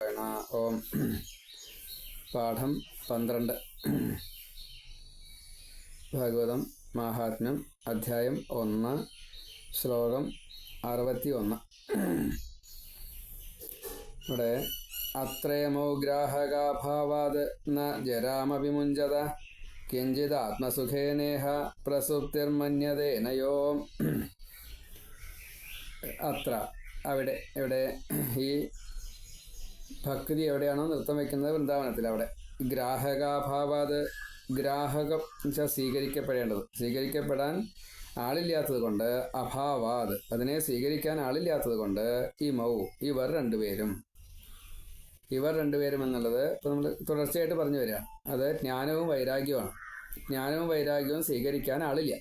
ഓം. പാഠം 12. ഭാഗവതം മാഹാത്മ്യം, അധ്യായം 1, ശ്ലോകം 61. ഇവിടെ അത്രയമോ ഗ്രാഹകാഭാവാത് ന ജരാമഭിമുഞ്ചത കിഞ്ചിത് ആത്മസുഖേനേഹ പ്രസുപ്തിർമന്യതേനയോ. അത്ര അവിടെ എവിടെ ഈ ഭക്തി എവിടെയാണോ നൃത്തം വയ്ക്കുന്നത്? വൃന്ദാവനത്തിൽ. അവിടെ ഗ്രാഹകാഭാവാത്, ഗ്രാഹകം വെച്ചാൽ സ്വീകരിക്കപ്പെടേണ്ടത്, സ്വീകരിക്കപ്പെടാൻ ആളില്ലാത്തത് കൊണ്ട്, അഭാവാത് അതിനെ സ്വീകരിക്കാൻ ആളില്ലാത്തത് കൊണ്ട്, ഇമൗ ഇവർ രണ്ടുപേരും എന്നുള്ളത് ഇപ്പം നമ്മൾ തുടർച്ചയായിട്ട് പറഞ്ഞു വരിക. അത് ജ്ഞാനവും വൈരാഗ്യവുമാണ്. ജ്ഞാനവും വൈരാഗ്യവും സ്വീകരിക്കാൻ ആളില്ല.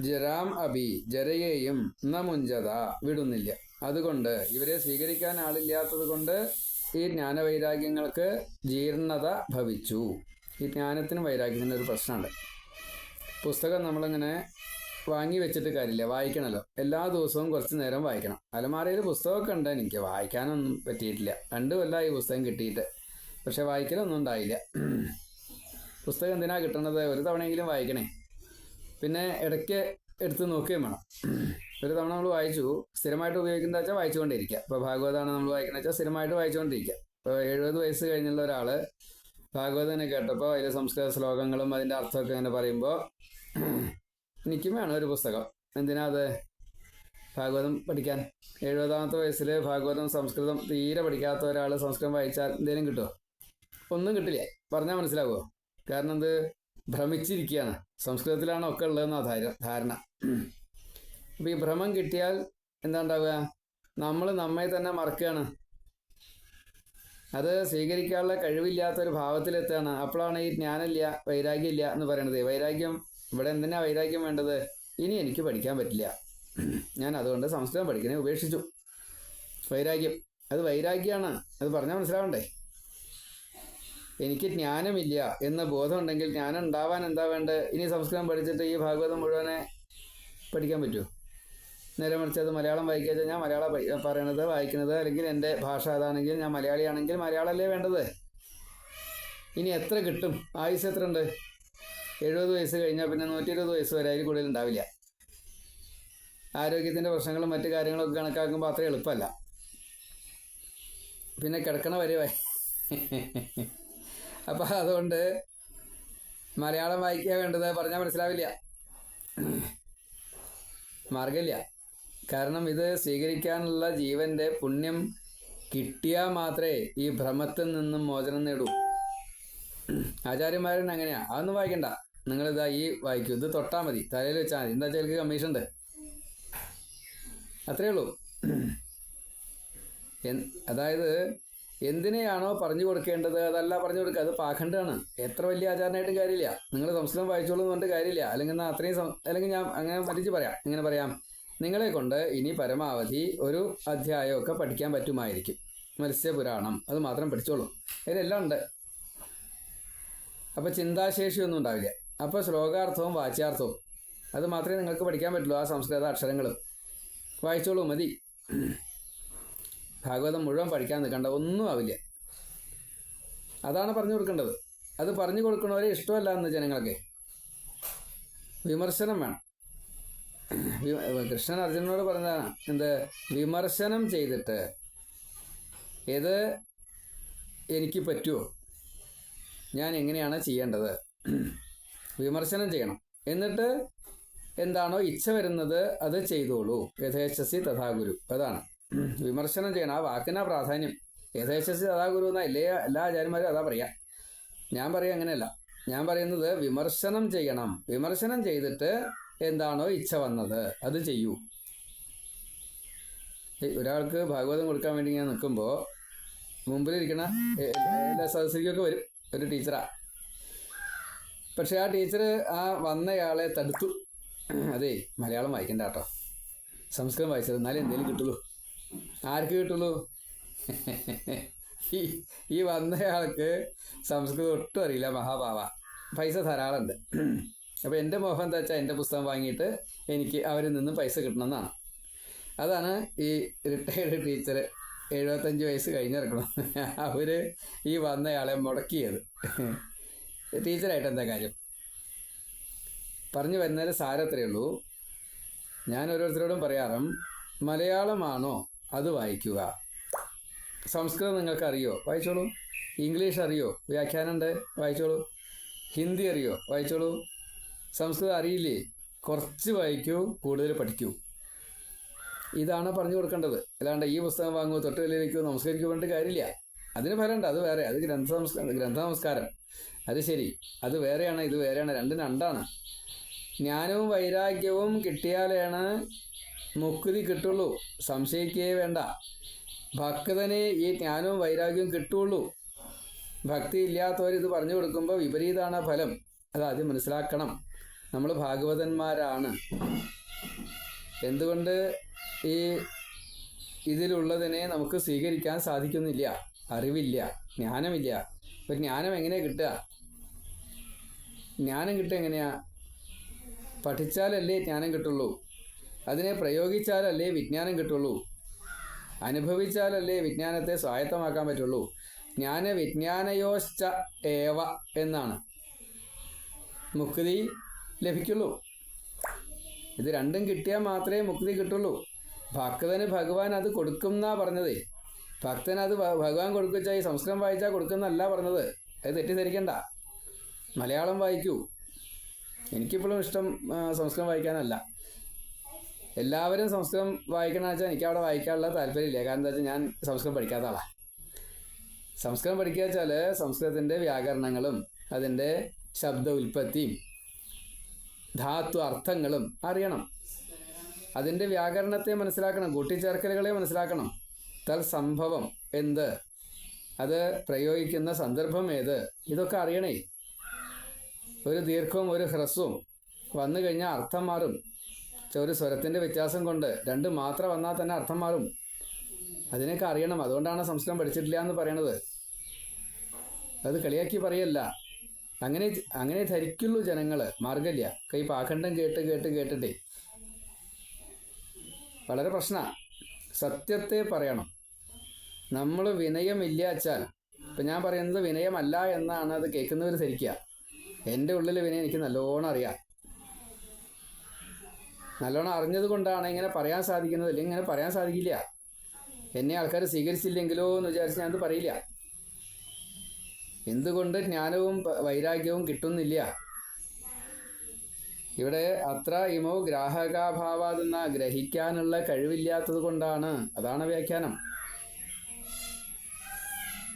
ജരാം അഭി, ജരയെയും ന മുഞ്ചത വിടുന്നില്ല. അതുകൊണ്ട് ഇവരെ സ്വീകരിക്കാൻ ആളില്ലാത്തത് കൊണ്ട് ഈ ജ്ഞാനവൈരാഗ്യങ്ങൾക്ക് ജീർണത ഭവിച്ചു. ഈ ജ്ഞാനത്തിനും വൈരാഗ്യത്തിനും ഒരു പ്രശ്നമുണ്ട്. പുസ്തകം നമ്മളിങ്ങനെ വാങ്ങി വെച്ചിട്ട് കാര്യമില്ല, വായിക്കണമല്ലോ. എല്ലാ ദിവസവും കുറച്ച് നേരം വായിക്കണം. അലമാരയിൽ പുസ്തകമൊക്കെ ഉണ്ട്, എനിക്ക് വായിക്കാനൊന്നും പറ്റിയിട്ടില്ല. 2 കൊല്ലമായി ഈ പുസ്തകം കിട്ടിയിട്ട്, പക്ഷെ വായിക്കലൊന്നും ഉണ്ടായില്ല. പുസ്തകം എന്തിനാ കിട്ടണത്? ഒരു തവണയെങ്കിലും വായിക്കണേ. പിന്നെ ഇടയ്ക്ക് എടുത്ത് നോക്കുകയും വേണം. ഒരു തവണ നമ്മൾ വായിച്ചു, സ്ഥിരമായിട്ട് ഉപയോഗിക്കുന്നത് വെച്ചാൽ വായിച്ചുകൊണ്ടിരിക്കുക. ഇപ്പോൾ ഭാഗവതമാണ് നമ്മൾ വായിക്കുന്നത് വെച്ചാൽ സ്ഥിരമായിട്ട് വായിച്ചുകൊണ്ടിരിക്കുക. ഇപ്പോൾ 70 വയസ്സ് കഴിഞ്ഞുള്ള ഒരാൾ ഭാഗവതനെ കേട്ടപ്പോൾ അതിലെ സംസ്കൃത ശ്ലോകങ്ങളും അതിൻ്റെ അർത്ഥമൊക്കെ ഇങ്ങനെ പറയുമ്പോൾ എനിക്കും വേണം ഒരു പുസ്തകം. എന്തിനാ അത്? ഭാഗവതം പഠിക്കാൻ. 70ാമത്തെ വയസ്സിൽ ഭാഗവതം സംസ്കൃതം തീരെ പഠിക്കാത്ത ഒരാൾ സംസ്കൃതം വായിച്ചാൽ എന്തെങ്കിലും കിട്ടുമോ? ഒന്നും കിട്ടില്ല. പറഞ്ഞാൽ മനസ്സിലാവുമോ? കാരണം എന്ത്? ഭ്രമിച്ചിരിക്കുകയാണ്. സംസ്കൃതത്തിലാണ് ഒക്കെ ഉള്ളതെന്നാണ് ധാരണ. അപ്പോൾ ഈ ഭ്രമം കിട്ടിയാൽ എന്താ ഉണ്ടാവുക? നമ്മൾ നമ്മെ തന്നെ മറക്കുകയാണ്. അത് സ്വീകരിക്കാനുള്ള കഴിവില്ലാത്തൊരു ഭാവത്തിലെത്തുകയാണ്. അപ്പോഴാണ് ഈ ജ്ഞാനമില്ല, വൈരാഗ്യമില്ല എന്ന് പറയണത്. വൈരാഗ്യം ഇവിടെ എന്തിനാ വൈരാഗ്യം വേണ്ടത്? ഇനി എനിക്ക് പഠിക്കാൻ പറ്റില്ല, ഞാൻ അതുകൊണ്ട് സംസ്കൃതം പഠിക്കുന്നത് ഉപേക്ഷിച്ചു. വൈരാഗ്യം, അത് വൈരാഗ്യമാണ്. അത് പറഞ്ഞാൽ മനസ്സിലാവണ്ടേ? എനിക്ക് ജ്ഞാനമില്ല എന്ന ബോധമുണ്ടെങ്കിൽ ജ്ഞാനം ഉണ്ടാവാൻ എന്താ വേണ്ടത്? ഇനി സംസ്കൃതം പഠിച്ചിട്ട് ഈ ഭാഗവതം മുഴുവനെ പഠിക്കാൻ പറ്റുമോ? നേരെ മറിച്ച് അത് മലയാളം വായിക്കുക വെച്ചാൽ ഞാൻ മലയാളം പറയണത് വായിക്കുന്നത്, അല്ലെങ്കിൽ എൻ്റെ ഭാഷ അതാണെങ്കിൽ ഞാൻ മലയാളിയാണെങ്കിൽ മലയാളമല്ലേ വേണ്ടത്? ഇനി എത്ര കിട്ടും? ആയുസ് എത്ര ഉണ്ട്? 70 വയസ്സ് കഴിഞ്ഞാൽ പിന്നെ 120 വയസ്സ് വരെ അതിൽ കൂടുതൽ ഉണ്ടാവില്ല. ആരോഗ്യത്തിൻ്റെ പ്രശ്നങ്ങളും മറ്റു കാര്യങ്ങളൊക്കെ കണക്കാക്കുമ്പോൾ അത്ര എളുപ്പമല്ല. പിന്നെ കിടക്കണ വരെ അപ്പം അതുകൊണ്ട് മലയാളം വായിക്കുക വേണ്ടത്. പറഞ്ഞാൽ മനസ്സിലാവില്ല, മാർഗമില്ല. കാരണം ഇത് സ്വീകരിക്കാനുള്ള ജീവന്റെ പുണ്യം കിട്ടിയാൽ മാത്രമേ ഈ ഭ്രമത്തിൽ നിന്നും മോചനം നേടൂ. ആചാര്യന്മാരൻ അങ്ങനെയാ. അതൊന്നും വായിക്കണ്ട, നിങ്ങളിതാ ഈ വായിക്കൂ, ഇത് തൊട്ടാൽ മതി, തലയിൽ വെച്ചാൽ മതി. എന്താ വെച്ചാൽ എനിക്ക് കമ്മീഷൻ ഉണ്ട്, അത്രയേ ഉള്ളൂ. അതായത് എന്തിനെയാണോ പറഞ്ഞു കൊടുക്കേണ്ടത് അതല്ല പറഞ്ഞു കൊടുക്കുക. അത് പാഖണ്ഡമാണ്. എത്ര വലിയ ആചാരനായിട്ടും കാര്യമില്ല. നിങ്ങൾ സംസ്കൃതം വായിച്ചോളൂ എന്ന് പറഞ്ഞിട്ട് കാര്യമില്ല. അല്ലെങ്കിൽ അല്ലെങ്കിൽ ഞാൻ അങ്ങനെ മരിച്ച് പറയാം. എങ്ങനെ പറയാം? നിങ്ങളെ കൊണ്ട് ഇനി പരമാവധി ഒരു അധ്യായമൊക്കെ പഠിക്കാൻ പറ്റുമായിരിക്കും. മത്സ്യപുരാണം അത് മാത്രം പഠിച്ചോളൂ, അതിലെല്ലാം ഉണ്ട്. അപ്പോൾ ചിന്താശേഷിയൊന്നും ഉണ്ടാവില്ല. അപ്പോൾ ശ്ലോകാർത്ഥവും വാച്യാർത്ഥവും അത് മാത്രമേ നിങ്ങൾക്ക് പഠിക്കാൻ പറ്റുള്ളൂ. ആ സംസ്കൃത അക്ഷരങ്ങളും വായിച്ചോളൂ, മതി. ഭാഗവതം മുഴുവൻ പഠിക്കാൻ നിൽക്കണ്ട, ഒന്നും ആവില്ല. അതാണ് പറഞ്ഞു കൊടുക്കേണ്ടത്. അത് പറഞ്ഞു കൊടുക്കണവരെ ഇഷ്ടമല്ല എന്ന് ജനങ്ങൾക്ക്. വിമർശനം വേണം. കൃഷ്ണൻ അർജുനനോട് പറഞ്ഞതാണ് എന്ത്? വിമർശനം ചെയ്തിട്ട് ഇത് എനിക്ക് പറ്റുമോ, ഞാൻ എങ്ങനെയാണ് ചെയ്യേണ്ടത്, വിമർശനം ചെയ്യണം. എന്നിട്ട് എന്താണോ ഇച്ഛ വരുന്നത് അത് ചെയ്തോളൂ. യഥേച്ഛസി തഥാ ഗുരു. അതാണ് വിമർശനം ചെയ്യണം. ആ വാക്കിനാ പ്രാധാന്യം. യഥേച്ഛസി തഥാ ഗുരു എന്നാ എല്ലാ ആചാര്യന്മാരും അതാ പറയാ. ഞാൻ പറയാം അങ്ങനെയല്ല. ഞാൻ പറയുന്നത് വിമർശനം ചെയ്യണം. വിമർശനം ചെയ്തിട്ട് എന്താണോ ഇച്ഛ വന്നത് അത് ചെയ്യൂ. ഒരാൾക്ക് ഭാഗവതം കൊടുക്കാൻ വേണ്ടി ഞാൻ നിൽക്കുമ്പോൾ മുമ്പിലിരിക്കണ എല്ലാ സദസ്സിലേക്കൊക്കെ വരും ഒരു ടീച്ചറാ. പക്ഷെ ആ ടീച്ചർ ആ വന്നയാളെ തടുത്തു. അതേ, മലയാളം വായിക്കണ്ട കേട്ടോ, സംസ്കൃതം വായിച്ചത്, എന്നാലും എന്തെങ്കിലും കിട്ടുള്ളൂ. ആർക്ക് കിട്ടുള്ളൂ? ഈ വന്നയാൾക്ക് സംസ്കൃതം ഒട്ടും അറിയില്ല, മഹാഭാവ. പൈസ ധാരാളമുണ്ട്. അപ്പോൾ എൻ്റെ മോഹം എന്താ വെച്ചാൽ എൻ്റെ പുസ്തകം വാങ്ങിയിട്ട് എനിക്ക് അവരിൽ നിന്നും പൈസ കിട്ടണമെന്നാണ്. അതാണ് ഈ റിട്ടയർഡ് ടീച്ചർ 75 വയസ്സ് കഴിഞ്ഞിറക്കണം. അവർ ഈ വന്നയാളെ മുടക്കിയത്. ടീച്ചറായിട്ട് എന്താ കാര്യം? പറഞ്ഞു വരുന്നതിൽ സാരത്രയേ ഉള്ളൂ. ഞാൻ ഓരോരുത്തരോടും പറയാറും, മലയാളമാണോ അത് വായിക്കുക. സംസ്കൃതം നിങ്ങൾക്ക് അറിയോ? വായിച്ചോളൂ. ഇംഗ്ലീഷ് അറിയോ? വ്യാഖ്യാനമുണ്ട്, വായിച്ചോളൂ. ഹിന്ദി അറിയോ? വായിച്ചോളൂ. സംസ്കൃതം അറിയില്ലേ? കുറച്ച് വായിക്കൂ, കൂടുതൽ പഠിക്കൂ. ഇതാണ് പറഞ്ഞു കൊടുക്കേണ്ടത്. അല്ലാണ്ട് ഈ പുസ്തകം വാങ്ങൂ, തൊട്ട് കല്ലിലേക്കോ, നമസ്കരിക്കൂ പറഞ്ഞിട്ട് കാര്യമില്ല. അതിന് ഫലമുണ്ട്, അത് വേറെ. അത് ഗ്രന്ഥ നമസ്കാരം, അത് ശരി, അത് വേറെയാണ്, ഇത് വേറെയാണ്, രണ്ടും രണ്ടാണ്. ജ്ഞാനവും വൈരാഗ്യവും കിട്ടിയാലാണ് മുക്തി കിട്ടുള്ളൂ, സംശയിക്കേ വേണ്ട. ഭക്തനെ ഈ ജ്ഞാനവും വൈരാഗ്യവും കിട്ടുള്ളൂ. ഭക്തി ഇല്ലാത്തവരിത് പറഞ്ഞു കൊടുക്കുമ്പോൾ വിപരീതമാണ് ഫലം. അത് ആദ്യം മനസ്സിലാക്കണം. നമ്മൾ ഭാഗവതന്മാരാണ്. എന്തുകൊണ്ട് ഈ ഇതിലുള്ളതിനെ നമുക്ക് സ്വീകരിക്കാൻ സാധിക്കുന്നില്ല? അറിവില്ല, ജ്ഞാനമില്ല. ഇപ്പം ജ്ഞാനം എങ്ങനെയാണ് കിട്ടുക? ജ്ഞാനം കിട്ടുക എങ്ങനെയാ? പഠിച്ചാലല്ലേ ജ്ഞാനം കിട്ടുള്ളൂ. അതിനെ പ്രയോഗിച്ചാലല്ലേ വിജ്ഞാനം കിട്ടുള്ളൂ. അനുഭവിച്ചാലല്ലേ വിജ്ഞാനത്തെ സ്വായത്തമാക്കാൻ പറ്റുള്ളൂ. ജ്ഞാന വിജ്ഞാനയോശ്ച ഏവ എന്നാണ് മുക്തി ലഭിക്കുള്ളൂ. ഇത് രണ്ടും കിട്ടിയാൽ മാത്രമേ മുക്തി കിട്ടുള്ളൂ. ഭക്തന് ഭഗവാൻ അത് കൊടുക്കുന്നാ പറഞ്ഞത്. ഭക്തന് അത് ഭഗവാൻ കൊടുക്കുക, ഈ സംസ്കൃതം വായിച്ചാൽ കൊടുക്കുന്നല്ല പറഞ്ഞത്. അത് തെറ്റിദ്ധരിക്കണ്ട. മലയാളം വായിക്കൂ. എനിക്കിപ്പോഴും ഇഷ്ടം സംസ്കൃതം വായിക്കാനല്ല. എല്ലാവരും സംസ്കൃതം വായിക്കണമെന്ന് വെച്ചാൽ എനിക്ക് അവിടെ വായിക്കാനുള്ള താല്പര്യമില്ല. കാരണം എന്താ വെച്ചാൽ ഞാൻ സംസ്കൃതം പഠിക്കാത്ത ആളാണ്. സംസ്കൃതം പഠിക്കുക വെച്ചാൽ സംസ്കൃതത്തിൻ്റെ വ്യാകരണങ്ങളും അതിൻ്റെ ശബ്ദ ഉൽപ്പത്തിയും ധാതു അർത്ഥങ്ങളും അറിയണം. അതിൻ്റെ വ്യാകരണത്തെ മനസ്സിലാക്കണം, കൂട്ടിച്ചേർക്കലുകളെ മനസ്സിലാക്കണം. തൽസംഭവം എന്ത്, അത് പ്രയോഗിക്കുന്ന സന്ദർഭം ഏത്, ഇതൊക്കെ അറിയണേ. ഒരു ദീർഘവും ഒരു ഹ്രസ്വവും വന്നു കഴിഞ്ഞാൽ അർത്ഥം മാറും. ഒരു സ്വരത്തിൻ്റെ വ്യത്യാസം കൊണ്ട് രണ്ട് മാത്ര വന്നാൽ തന്നെ അർത്ഥം മാറും. അതിനൊക്കെ അറിയണം. അതുകൊണ്ടാണ് സംസ്കൃതം പഠിച്ചിട്ടില്ല എന്ന് പറയണത്. അത് കളിയാക്കി പറയല്ല. അങ്ങനെ ധരിക്കുള്ളൂ ജനങ്ങൾ. മാർഗമില്ല. കൈ പാഖണ്ഡം കേട്ടിട്ടേ വളരെ പ്രശ്നമാണ്. സത്യത്തെ പറയണം. നമ്മൾ വിനയമില്ലാച്ചാൽ, ഇപ്പം ഞാൻ പറയുന്നത് വിനയമല്ല എന്നാണ് അത് കേൾക്കുന്നവർ ധരിക്കുക. എൻ്റെ ഉള്ളിൽ വിനയം എനിക്ക് നല്ലോണം അറിയാം. നല്ലോണം അറിഞ്ഞത് കൊണ്ടാണ് ഇങ്ങനെ പറയാൻ സാധിക്കുന്നത്. അല്ലെങ്കിൽ ഇങ്ങനെ പറയാൻ സാധിക്കില്ല. എന്നെ ആൾക്കാർ സ്വീകരിച്ചില്ലെങ്കിലോ എന്ന് വിചാരിച്ച് ഞാനത് പറയില്ല. എന്തുകൊണ്ട് ജ്ഞാനവും വൈരാഗ്യവും കിട്ടുന്നില്ല? ഇവിടെ അത്ര ഇമോ ഗ്രാഹകാഭാവാതെന്ന ഗ്രഹിക്കാനുള്ള കഴിവില്ലാത്തത് കൊണ്ടാണ്. അതാണ് വ്യാഖ്യാനം.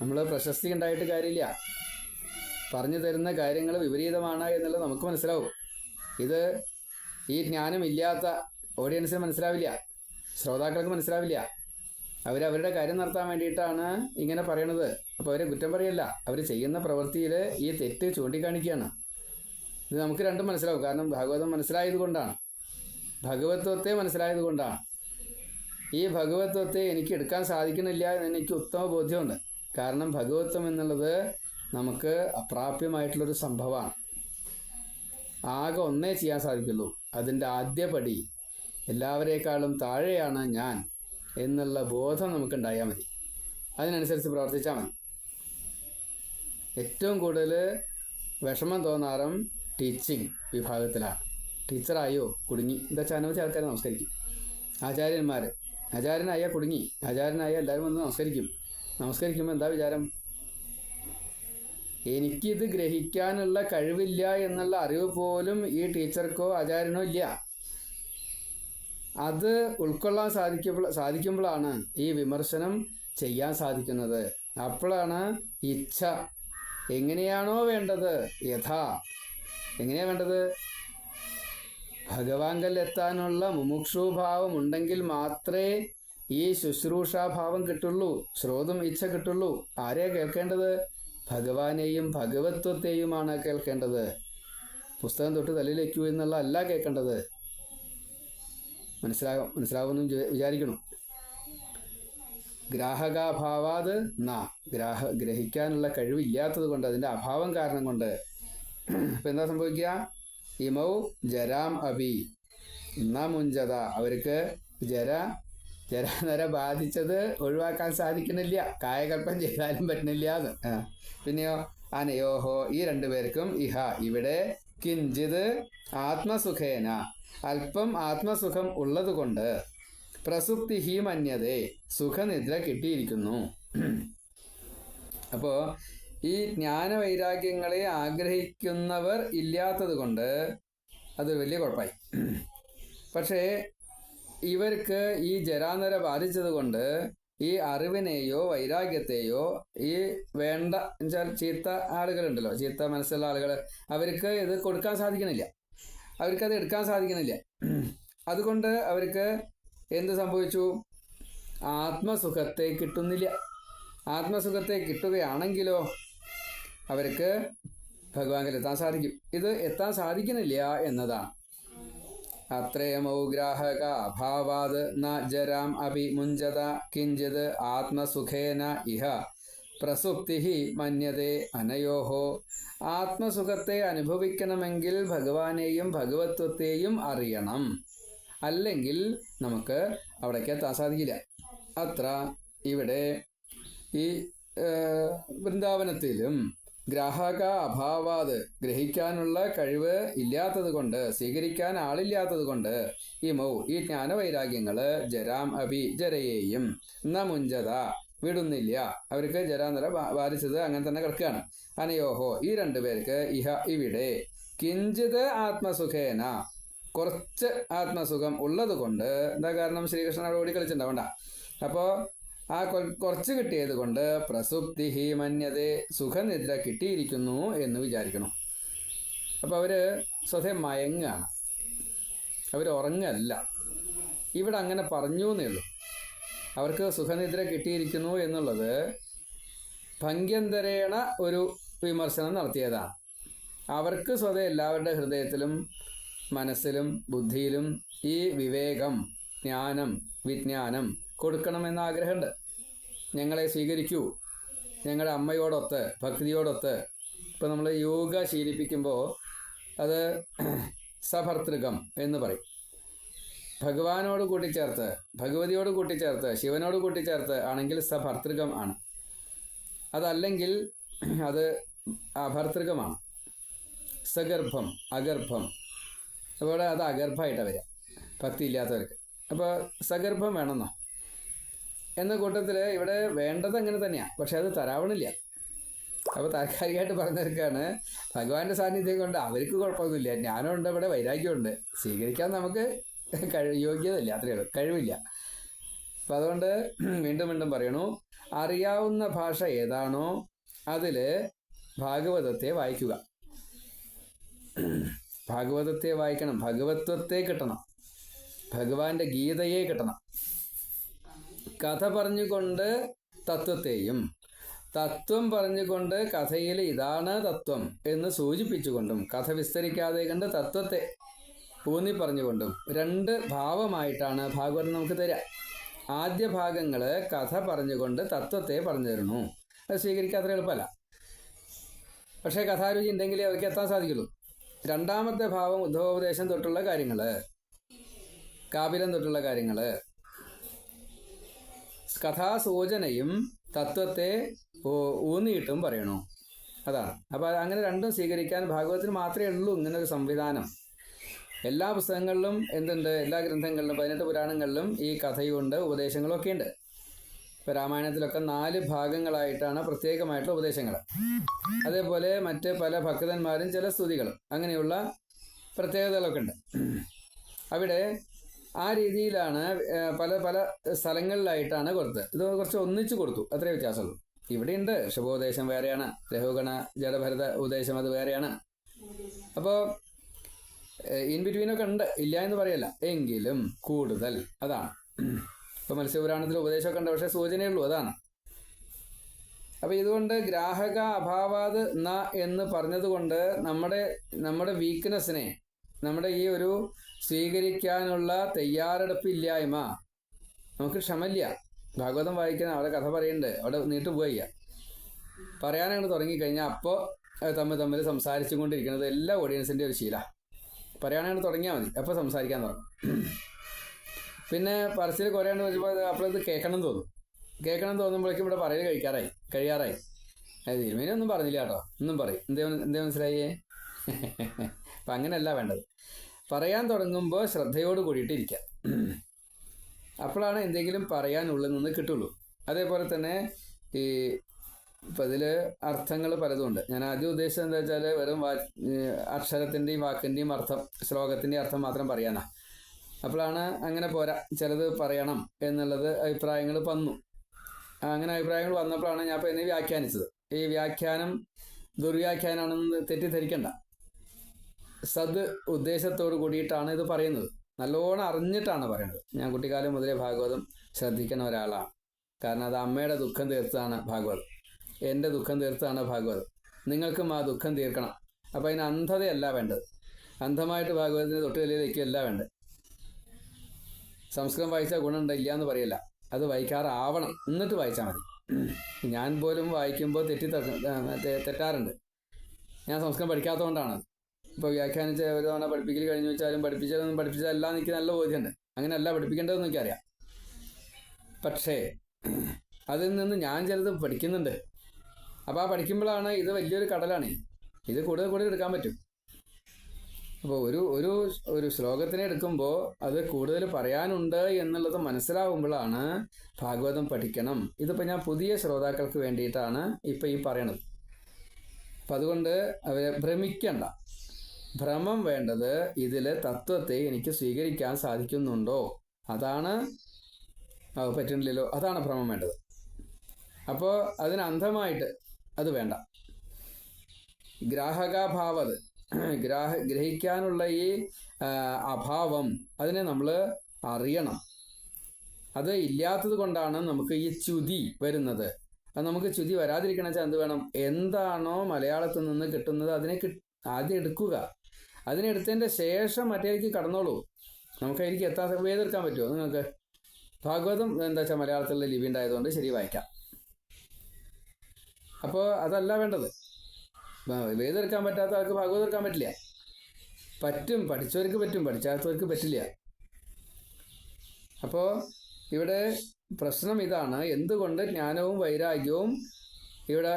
നമ്മൾ പ്രശസ്തി ഉണ്ടായിട്ട് കാര്യമില്ല. പറഞ്ഞു തരുന്ന കാര്യങ്ങൾ വിപരീതമാണ് എന്നുള്ളത് നമുക്ക് മനസ്സിലാവും. ഇത് ഈ ജ്ഞാനമില്ലാത്ത ഓഡിയൻസിന് മനസ്സിലാവില്ല, ശ്രോതാക്കൾക്ക് മനസ്സിലാവില്ല. അവരവരുടെ കാര്യം നടത്താൻ വേണ്ടിയിട്ടാണ് ഇങ്ങനെ പറയണത്. അപ്പോൾ അവരെ കുറ്റം പറയല്ല, അവർ ചെയ്യുന്ന പ്രവൃത്തിയിൽ ഈ തെറ്റ് ചൂണ്ടിക്കാണിക്കുകയാണ്. ഇത് നമുക്ക് രണ്ടും മനസ്സിലാവും. കാരണം ഭാഗവതം മനസ്സിലായത് കൊണ്ടാണ്, ഭഗവത്വത്തെ മനസ്സിലായത് കൊണ്ടാണ്. ഈ ഭഗവത്വത്തെ എനിക്ക് എടുക്കാൻ സാധിക്കുന്നില്ല എന്ന് എനിക്ക് ഉത്തമ ബോധ്യമുണ്ട്. കാരണം ഭഗവത്വം എന്നുള്ളത് നമുക്ക് അപ്രാപ്യമായിട്ടുള്ളൊരു സംഭവമാണ്. ആകെ ഒന്നേ ചെയ്യാൻ സാധിക്കുള്ളൂ. അതിൻ്റെ ആദ്യപടി എല്ലാവരേക്കാളും താഴെയാണ് ഞാൻ എന്നുള്ള ബോധം നമുക്കുണ്ടായാൽ മതി. അതിനനുസരിച്ച് പ്രവർത്തിച്ചാൽ മതി. ഏറ്റവും കൂടുതൽ വിഷമം തോന്നാറും ടീച്ചിങ് വിഭാഗത്തിലാണ്. ടീച്ചറായോ കുടുങ്ങി. എന്താ വെച്ചാൽ അനവധി ആൾക്കാർ നമസ്കരിക്കും. ആചാര്യനായാൽ കുടുങ്ങി. ആചാര്യനായാൽ എല്ലാവരും വന്ന് നമസ്കരിക്കുമ്പോൾ എന്താ വിചാരം? എനിക്കിത് ഗ്രഹിക്കാനുള്ള കഴിവില്ല എന്നുള്ള അറിവ് പോലും ഈ ടീച്ചർക്കോ ആചാര്യനോ ഇല്ല. അത് ഉൾക്കൊള്ളാൻ സാധിക്കുമ്പോഴാണ് ഈ വിമർശനം ചെയ്യാൻ സാധിക്കുന്നത്. അപ്പോഴാണ് ഇച്ഛ എങ്ങനെയാണോ വേണ്ടത്, എങ്ങനെയാണ് വേണ്ടത്, ഭഗവാങ്കൽ എത്താനുള്ള മുമുക്ഷുഭാവം ഉണ്ടെങ്കിൽ മാത്രമേ ഈ ശുശ്രൂഷാഭാവം കിട്ടുള്ളൂ, ശ്രോതും ഇച്ഛ കിട്ടുള്ളൂ. ആരെയാ കേൾക്കേണ്ടത്? ഭഗവാനെയും ഭഗവത്വത്തെയുമാണ് കേൾക്കേണ്ടത്. പുസ്തകം തൊട്ട് തലയിൽ വയ്ക്കൂ എന്നുള്ള അല്ല കേൾക്കേണ്ടത്. മനസ്സിലാകുമെന്നും വിചാരിക്കണം. ഗ്രാഹകാഭാവാത് ഗ്രഹിക്കാനുള്ള കഴിവില്ലാത്തത് കൊണ്ട്, അതിൻ്റെ അഭാവം കാരണം കൊണ്ട് ഇപ്പം എന്താ സംഭവിക്കുക? ഇമൗ ജരാം അഭി ന മുഞ്ചത, അവർക്ക് ജര ജരാനര ബാധിച്ചത് ഒഴിവാക്കാൻ സാധിക്കണില്ല, കായകൽപ്പം ചെയ്താലും പറ്റുന്നില്ല എന്ന്. പിന്നെയോ അനയോഹോ ഈ രണ്ടുപേർക്കും ഇഹ ഇവിടെ കിഞ്ചിത് ആത്മസുഖേന അല്പം ആത്മസുഖം ഉള്ളതുകൊണ്ട് പ്രസുപ്തിഹി മന്യതേ സുഖനിദ്ര കിട്ടിയിരിക്കുന്നു. അപ്പോൾ ഈ ജ്ഞാനവൈരാഗ്യങ്ങളെ ആഗ്രഹിക്കുന്നവർ ഇല്ലാത്തത് കൊണ്ട് അത് വലിയ കുഴപ്പമായി. പക്ഷേ ഇവർക്ക് ഈ ജരാനര ബാധിച്ചത് കൊണ്ട് ഈ അറിവിനെയോ വൈരാഗ്യത്തെയോ ഈ വേണ്ട എന്നുവെച്ചാൽ ചീത്ത ആളുകളുണ്ടല്ലോ, ചീത്ത മനസ്സുള്ള ആളുകൾ, അവർക്ക് ഇത് കൊടുക്കാൻ സാധിക്കണില്ല, അവർക്കത് എടുക്കാൻ സാധിക്കണില്ല. അതുകൊണ്ട് അവർക്ക് എന്ത് സംഭവിച്ചു? ആത്മസുഖത്തെ കിട്ടുന്നില്ല. ആത്മസുഖത്തെ കിട്ടുകയാണെങ്കിലോ അവർക്ക് ഭഗവാനിൽ എത്താൻ സാധിക്കും. ഇത് എത്താൻ സാധിക്കുന്നില്ല എന്നതാണ്. അത്രയമൗ ഗ്രാഹക അഭാവാത് ന ജരാം അപി മുഞ്ചത കിഞ്ചിത് ആത്മസുഖേന ഇഹ പ്രസുപ്തി മന്യതേ അനയോഹോ. ആത്മസുഖത്തെ അനുഭവിക്കണമെങ്കിൽ ഭഗവാനെയും ഭഗവത്വത്തെയും അറിയണം, അല്ലെങ്കിൽ നമുക്ക് അവിടേക്ക് എത്താൻ സാധിക്കില്ല. അത്ര ഇവിടെ ഈ വൃന്ദാവനത്തിലും ഗ്രാഹക അഭാവാത് ഗ്രഹിക്കാനുള്ള കഴിവ് ഇല്ലാത്തത് കൊണ്ട്, സ്വീകരിക്കാൻ ആളില്ലാത്തത് കൊണ്ട് ഇമൗ ഈ ജ്ഞാനവൈരാഗ്യങ്ങള് ജരാം അഭി ജരയെയും ന മുഞ്ചത വിടുന്നില്ല. അവർക്ക് ജരാനര ബാധിച്ചത് അങ്ങനെ തന്നെ കിടക്കുകയാണ്. അനയോഹോ ഈ രണ്ടുപേർക്ക് ഇഹ ഇവിടെ കിഞ്ചിത് ആത്മസുഖേന കുറച്ച് ആത്മസുഖം ഉള്ളത് കൊണ്ട്, എന്താ കാരണം? ശ്രീകൃഷ്ണനോട് ഓടി കളിച്ചിട്ടുണ്ടാവണ്ട. അപ്പോൾ ആ കുറച്ച് കിട്ടിയത് കൊണ്ട് പ്രസുപ്തി ഹി മന്യതേ സുഖനിദ്ര കിട്ടിയിരിക്കുന്നു എന്ന് വിചാരിക്കണം. അപ്പോൾ അവർ സ്വതേ മയങ്ങാണ്, അവർ ഉറങ്ങല്ല. ഇവിടെ അങ്ങനെ പറഞ്ഞു എന്നേ ഉള്ളൂ. അവർക്ക് സുഖനിദ്ര കിട്ടിയിരിക്കുന്നു എന്നുള്ളത് ഭംഗ്യന്തരേണ ഒരു വിമർശനം നടത്തിയതാണ്. അവർക്ക് സ്വതേ എല്ലാവരുടെ ഹൃദയത്തിലും മനസ്സിലും ബുദ്ധിയിലും ഈ വിവേകം, ജ്ഞാനം, വിജ്ഞാനം കൊടുക്കണമെന്ന ആഗ്രഹമുണ്ട്. ഞങ്ങളെ സ്വീകരിക്കൂ, ഞങ്ങളുടെ അമ്മയോടൊത്ത് ഭക്തിയോടൊത്ത്. ഇപ്പോൾ നമ്മൾ യോഗ ശീലിപ്പിക്കുമ്പോൾ അത് സഭർതൃകം എന്ന് പറയും. ഭഗവാനോട് കൂട്ടിച്ചേർത്ത്, ഭഗവതിയോട് കൂട്ടിച്ചേർത്ത്, ശിവനോട് കൂട്ടിച്ചേർത്ത് ആണെങ്കിൽ സഭർതൃകം ആണ്. അതല്ലെങ്കിൽ അത് അഭർതൃകമാണ്. സഗർഭം, അഗർഭം. അപ്പോൾ അത് അഗർഭമായിട്ടാണ് വരിക ഭക്തി ഇല്ലാത്തവർക്ക്. അപ്പോൾ സഗർഭം വേണമെന്നോ എന്ന കൂട്ടത്തിൽ ഇവിടെ വേണ്ടത് അങ്ങനെ തന്നെയാണ്, പക്ഷെ അത് തരാവണില്ല. അപ്പോൾ താൽക്കാലികമായിട്ട് പറഞ്ഞവർക്കാണ് ഭഗവാന്റെ സാന്നിധ്യം കൊണ്ട് അവർക്ക് കുഴപ്പമൊന്നുമില്ല, ജ്ഞാനമുണ്ട്, ഇവിടെ വൈരാഗ്യമുണ്ട്, സ്വീകരിക്കാൻ നമുക്ക് യോഗ്യതയില്ല, അത്രയേ ഉള്ളൂ, കഴിവില്ല. അപ്പം അതുകൊണ്ട് വീണ്ടും വീണ്ടും പറയണു, അറിയാവുന്ന ഭാഷ ഏതാണോ അതിൽ ഭാഗവതത്തെ വായിക്കുക. ഭാഗവതത്തെ വായിക്കണം, ഭഗവത്വത്തെ കിട്ടണം, ഭഗവാന്റെ ഗീതയെ കിട്ടണം. കഥ പറഞ്ഞുകൊണ്ട് തത്വത്തെയും, തത്വം പറഞ്ഞുകൊണ്ട് കഥയിൽ ഇതാണ് തത്വം എന്ന് സൂചിപ്പിച്ചുകൊണ്ടും, കഥ വിസ്തരിക്കാതെ കണ്ട് തത്വത്തെ ഊന്നി പറഞ്ഞുകൊണ്ടും രണ്ട് ഭാവമായിട്ടാണ് ഭാഗവതം നമുക്ക് തരിക. ആദ്യ ഭാഗങ്ങൾ കഥ പറഞ്ഞുകൊണ്ട് തത്വത്തെ പറഞ്ഞു തരണു. അത് സ്വീകരിക്കാൻ അത്ര എളുപ്പമല്ല, പക്ഷേ കഥാരുചി ഉണ്ടെങ്കിലേ അവർക്ക് എത്താൻ സാധിക്കുള്ളൂ. രണ്ടാമത്തെ ഭാവം ഉദ്ധവോപദേശം തൊട്ടുള്ള കാര്യങ്ങൾ, കാപിലം തൊട്ടുള്ള കാര്യങ്ങൾ, കഥാസൂചനയും തത്വത്തെ ഊന്നിയിട്ടും പറയണു. അതാണ്. അപ്പോൾ അങ്ങനെ രണ്ടും സ്വീകരിക്കാൻ ഭാഗവതത്തിന് മാത്രമേ ഉള്ളൂ ഇങ്ങനൊരു സംവിധാനം. എല്ലാ പുസ്തകങ്ങളിലും എന്തുണ്ട്? എല്ലാ ഗ്രന്ഥങ്ങളിലും 18 പുരാണങ്ങളിലും ഈ കഥയുണ്ട്, ഉപദേശങ്ങളൊക്കെ ഉണ്ട്. ഇപ്പോൾ രാമായണത്തിലൊക്കെ 4 ഭാഗങ്ങളായിട്ടാണ് പ്രത്യേകമായിട്ടുള്ള ഉപദേശങ്ങൾ. അതേപോലെ മറ്റ് പല ഭക്തന്മാരും ചില സ്തുതികളും അങ്ങനെയുള്ള പ്രത്യേകതകളൊക്കെ ഉണ്ട്. അവിടെ ആ രീതിയിലാണ് പല പല സ്ഥലങ്ങളിലായിട്ടാണ് കൊടുത്തത്. ഇത് കുറച്ച് ഒന്നിച്ചു കൊടുത്തു, അത്രേ വ്യത്യാസമുള്ളൂ. ഇവിടെയുണ്ട് ശുഭോപദേശം വേറെയാണ്, രഘുഗണ ജഡഭരത ഉപദേശം അത് വേറെയാണ്. അപ്പോൾ ഇൻ ബിറ്റ്വീനൊക്കെ ഉണ്ട്, ഇല്ല എന്ന് പറയല്ല, എങ്കിലും കൂടുതൽ അതാണ്. ഇപ്പോൾ മത്സ്യപുരാണത്തിൽ ഉപദേശമൊക്കെ ഉണ്ട്, പക്ഷേ സൂചനയുള്ളൂ, അതാണ്. അപ്പോൾ ഇതുകൊണ്ട് ഗ്രാഹക അഭാവാത് ന എന്ന് പറഞ്ഞതുകൊണ്ട് നമ്മുടെ വീക്ക്നെസ്സിനെ, നമ്മുടെ ഈ ഒരു സ്വീകരിക്കാനുള്ള തയ്യാറെടുപ്പില്ലായ്മ, നമുക്ക് ക്ഷമയില്ല. ഭാഗവതം വായിക്കാൻ അവിടെ കഥ പറയുന്നുണ്ട്, അവിടെ നീട്ടുപോയ പറയാനാണ് തുടങ്ങിക്കഴിഞ്ഞാൽ അപ്പോൾ തമ്മിൽ സംസാരിച്ചു കൊണ്ടിരിക്കുന്നത് എല്ലാ ഓഡിയൻസിൻ്റെ ഒരു ശീല. പറയാനാണ് തുടങ്ങിയാൽ മതി, അപ്പോൾ സംസാരിക്കാൻ തുടങ്ങും. പിന്നെ പറച്ചിൽ കുറയാണ്ട് വെച്ചപ്പോൾ അപ്പോഴത് കേൾക്കണം തോന്നുമ്പോഴേക്കും ഇവിടെ പറയൽ കഴിയാറായി. അത് തിരുമേനിയൊന്നും പറഞ്ഞില്ല കേട്ടോ, ഒന്നും പറയും. എന്തേ മനസ്സിലായേ? അപ്പം അങ്ങനെയല്ല വേണ്ടത്. പറയാൻ തുടങ്ങുമ്പോൾ ശ്രദ്ധയോട് കൂടിയിട്ടിരിക്കുക. അപ്പോഴാണ് എന്തെങ്കിലും പറയാനുള്ളിൽ നിന്ന് കിട്ടുള്ളൂ. അതേപോലെ തന്നെ ഈ ഇപ്പം ഇതിൽ അർത്ഥങ്ങൾ പലതും ഉണ്ട്. ഞാൻ ആദ്യം ഉദ്ദേശിച്ചത് എന്താ വെച്ചാൽ വെറും അക്ഷരത്തിൻ്റെയും വാക്കിൻ്റെയും അർത്ഥം, ശ്ലോകത്തിൻ്റെയും അർത്ഥം മാത്രം പറയാനാ. അപ്പോഴാണ് അങ്ങനെ പോരാ, ചിലത് പറയണം എന്നുള്ളത് അഭിപ്രായങ്ങൾ വന്നു. അങ്ങനെ അഭിപ്രായങ്ങൾ വന്നപ്പോഴാണ് ഞാൻ ഇപ്പോൾ എന്നെ വ്യാഖ്യാനിച്ചത്. ഈ വ്യാഖ്യാനം ദുർവ്യാഖ്യാനാണെന്ന് തെറ്റിദ്ധരിക്കണ്ട. സദ് ഉദ്ദേശത്തോട് കൂടിയിട്ടാണ് ഇത് പറയുന്നത്. നല്ലോണം അറിഞ്ഞിട്ടാണ് പറയുന്നത്. ഞാൻ കുട്ടിക്കാലം മുതലേ ഭാഗവതം ശ്രദ്ധിക്കുന്ന ഒരാളാണ്. കാരണം അത് അമ്മയുടെ ദുഃഖം തീർത്താണ് ഭാഗവതം, എൻ്റെ ദുഃഖം തീർത്താണ് ഭാഗവതം. നിങ്ങൾക്കും ആ ദുഃഖം തീർക്കണം. അപ്പം അതിന് അന്ധതയല്ല വേണ്ടത്. അന്ധമായിട്ട് ഭാഗവതത്തിന് തൊട്ടുകളിലേക്കല്ല വേണ്ടത്. സംസ്കൃതം വായിച്ചാൽ ഗുണമുണ്ടില്ല എന്ന് പറയല്ല, അത് വായിക്കാറാവണം, എന്നിട്ട് വായിച്ചാൽ മതി. ഞാൻ പോലും വായിക്കുമ്പോൾ തെറ്റാറുണ്ട്. ഞാൻ സംസ്കൃതം പഠിക്കാത്തതുകൊണ്ടാണ്. ഇപ്പോൾ വ്യാഖ്യാനിച്ച ഒരു തവണ പഠിപ്പിക്കൽ കഴിഞ്ഞു വെച്ചാലും പഠിപ്പിച്ചതെല്ലാം എനിക്ക് നല്ല ബോധ്യമുണ്ട്. അങ്ങനെയല്ല പഠിപ്പിക്കേണ്ടതെന്ന് എനിക്കറിയാം. പക്ഷേ അതിൽ നിന്ന് ഞാൻ ചിലത് പഠിക്കുന്നുണ്ട്. അപ്പോൾ ആ പഠിക്കുമ്പോഴാണ് ഇത് വലിയൊരു കടലാണ്, ഇത് കൂടുതൽ എടുക്കാൻ പറ്റും. അപ്പോൾ ഒരു ശ്ലോകത്തിനെ എടുക്കുമ്പോൾ അത് കൂടുതൽ പറയാനുണ്ട് എന്നുള്ളത് മനസ്സിലാവുമ്പോഴാണ് ഭാഗവതം പഠിക്കണം. ഇതിപ്പോൾ ഞാൻ പുതിയ ശ്രോതാക്കൾക്ക് വേണ്ടിയിട്ടാണ് ഇപ്പം ഈ പറയണത്. അപ്പം അതുകൊണ്ട് അവരെ ഭ്രമിക്കണ്ട. ഭ്രമം വേണ്ടത് ഇതിൽ തത്വത്തെ എനിക്ക് സ്വീകരിക്കാൻ സാധിക്കുന്നുണ്ടോ, അതാണ് പറ്റുന്നില്ലല്ലോ, അതാണ് ഭ്രമം വേണ്ടത്. അപ്പോൾ അതിന് അന്ധമായിട്ട് അത് വേണ്ട. ഗ്രാഹകാഭാവത് ഗ്രഹിക്കാനുള്ള ഈ അഭാവം അതിനെ നമ്മൾ അറിയണം. അത് ഇല്ലാത്തത് കൊണ്ടാണ് നമുക്ക് ഈ ച്യുതി വരുന്നത്. അത് നമുക്ക് ച്യുതി വരാതിരിക്കണം വെച്ചാൽ എന്ത് വേണം? എന്താണോ മലയാളത്തിൽ നിന്ന് കിട്ടുന്നത് അതിനെ ആദ്യം എടുക്കുക. അതിനെടുത്തതിൻ്റെ ശേഷം മറ്റേക്ക് കടന്നോളൂ. നമുക്ക് അതിലേക്ക് വേദെടുക്കാൻ പറ്റുമോ നിങ്ങൾക്ക്? ഭാഗവതം എന്താ വെച്ചാൽ മലയാളത്തിലുള്ള ലിപി ഉണ്ടായതുകൊണ്ട് ശരി വായിക്കാം. അപ്പോൾ അതല്ല വേണ്ടത്. വേദെടുക്കാൻ പറ്റാത്ത ആൾക്ക് ഭാഗവതം എടുക്കാൻ പറ്റില്ല. പറ്റും, പഠിച്ചവർക്ക് പറ്റും, പഠിച്ചാത്തവർക്ക് പറ്റില്ല. അപ്പോൾ ഇവിടെ പ്രശ്നം ഇതാണ്, എന്തുകൊണ്ട് ജ്ഞാനവും വൈരാഗ്യവും ഇവിടെ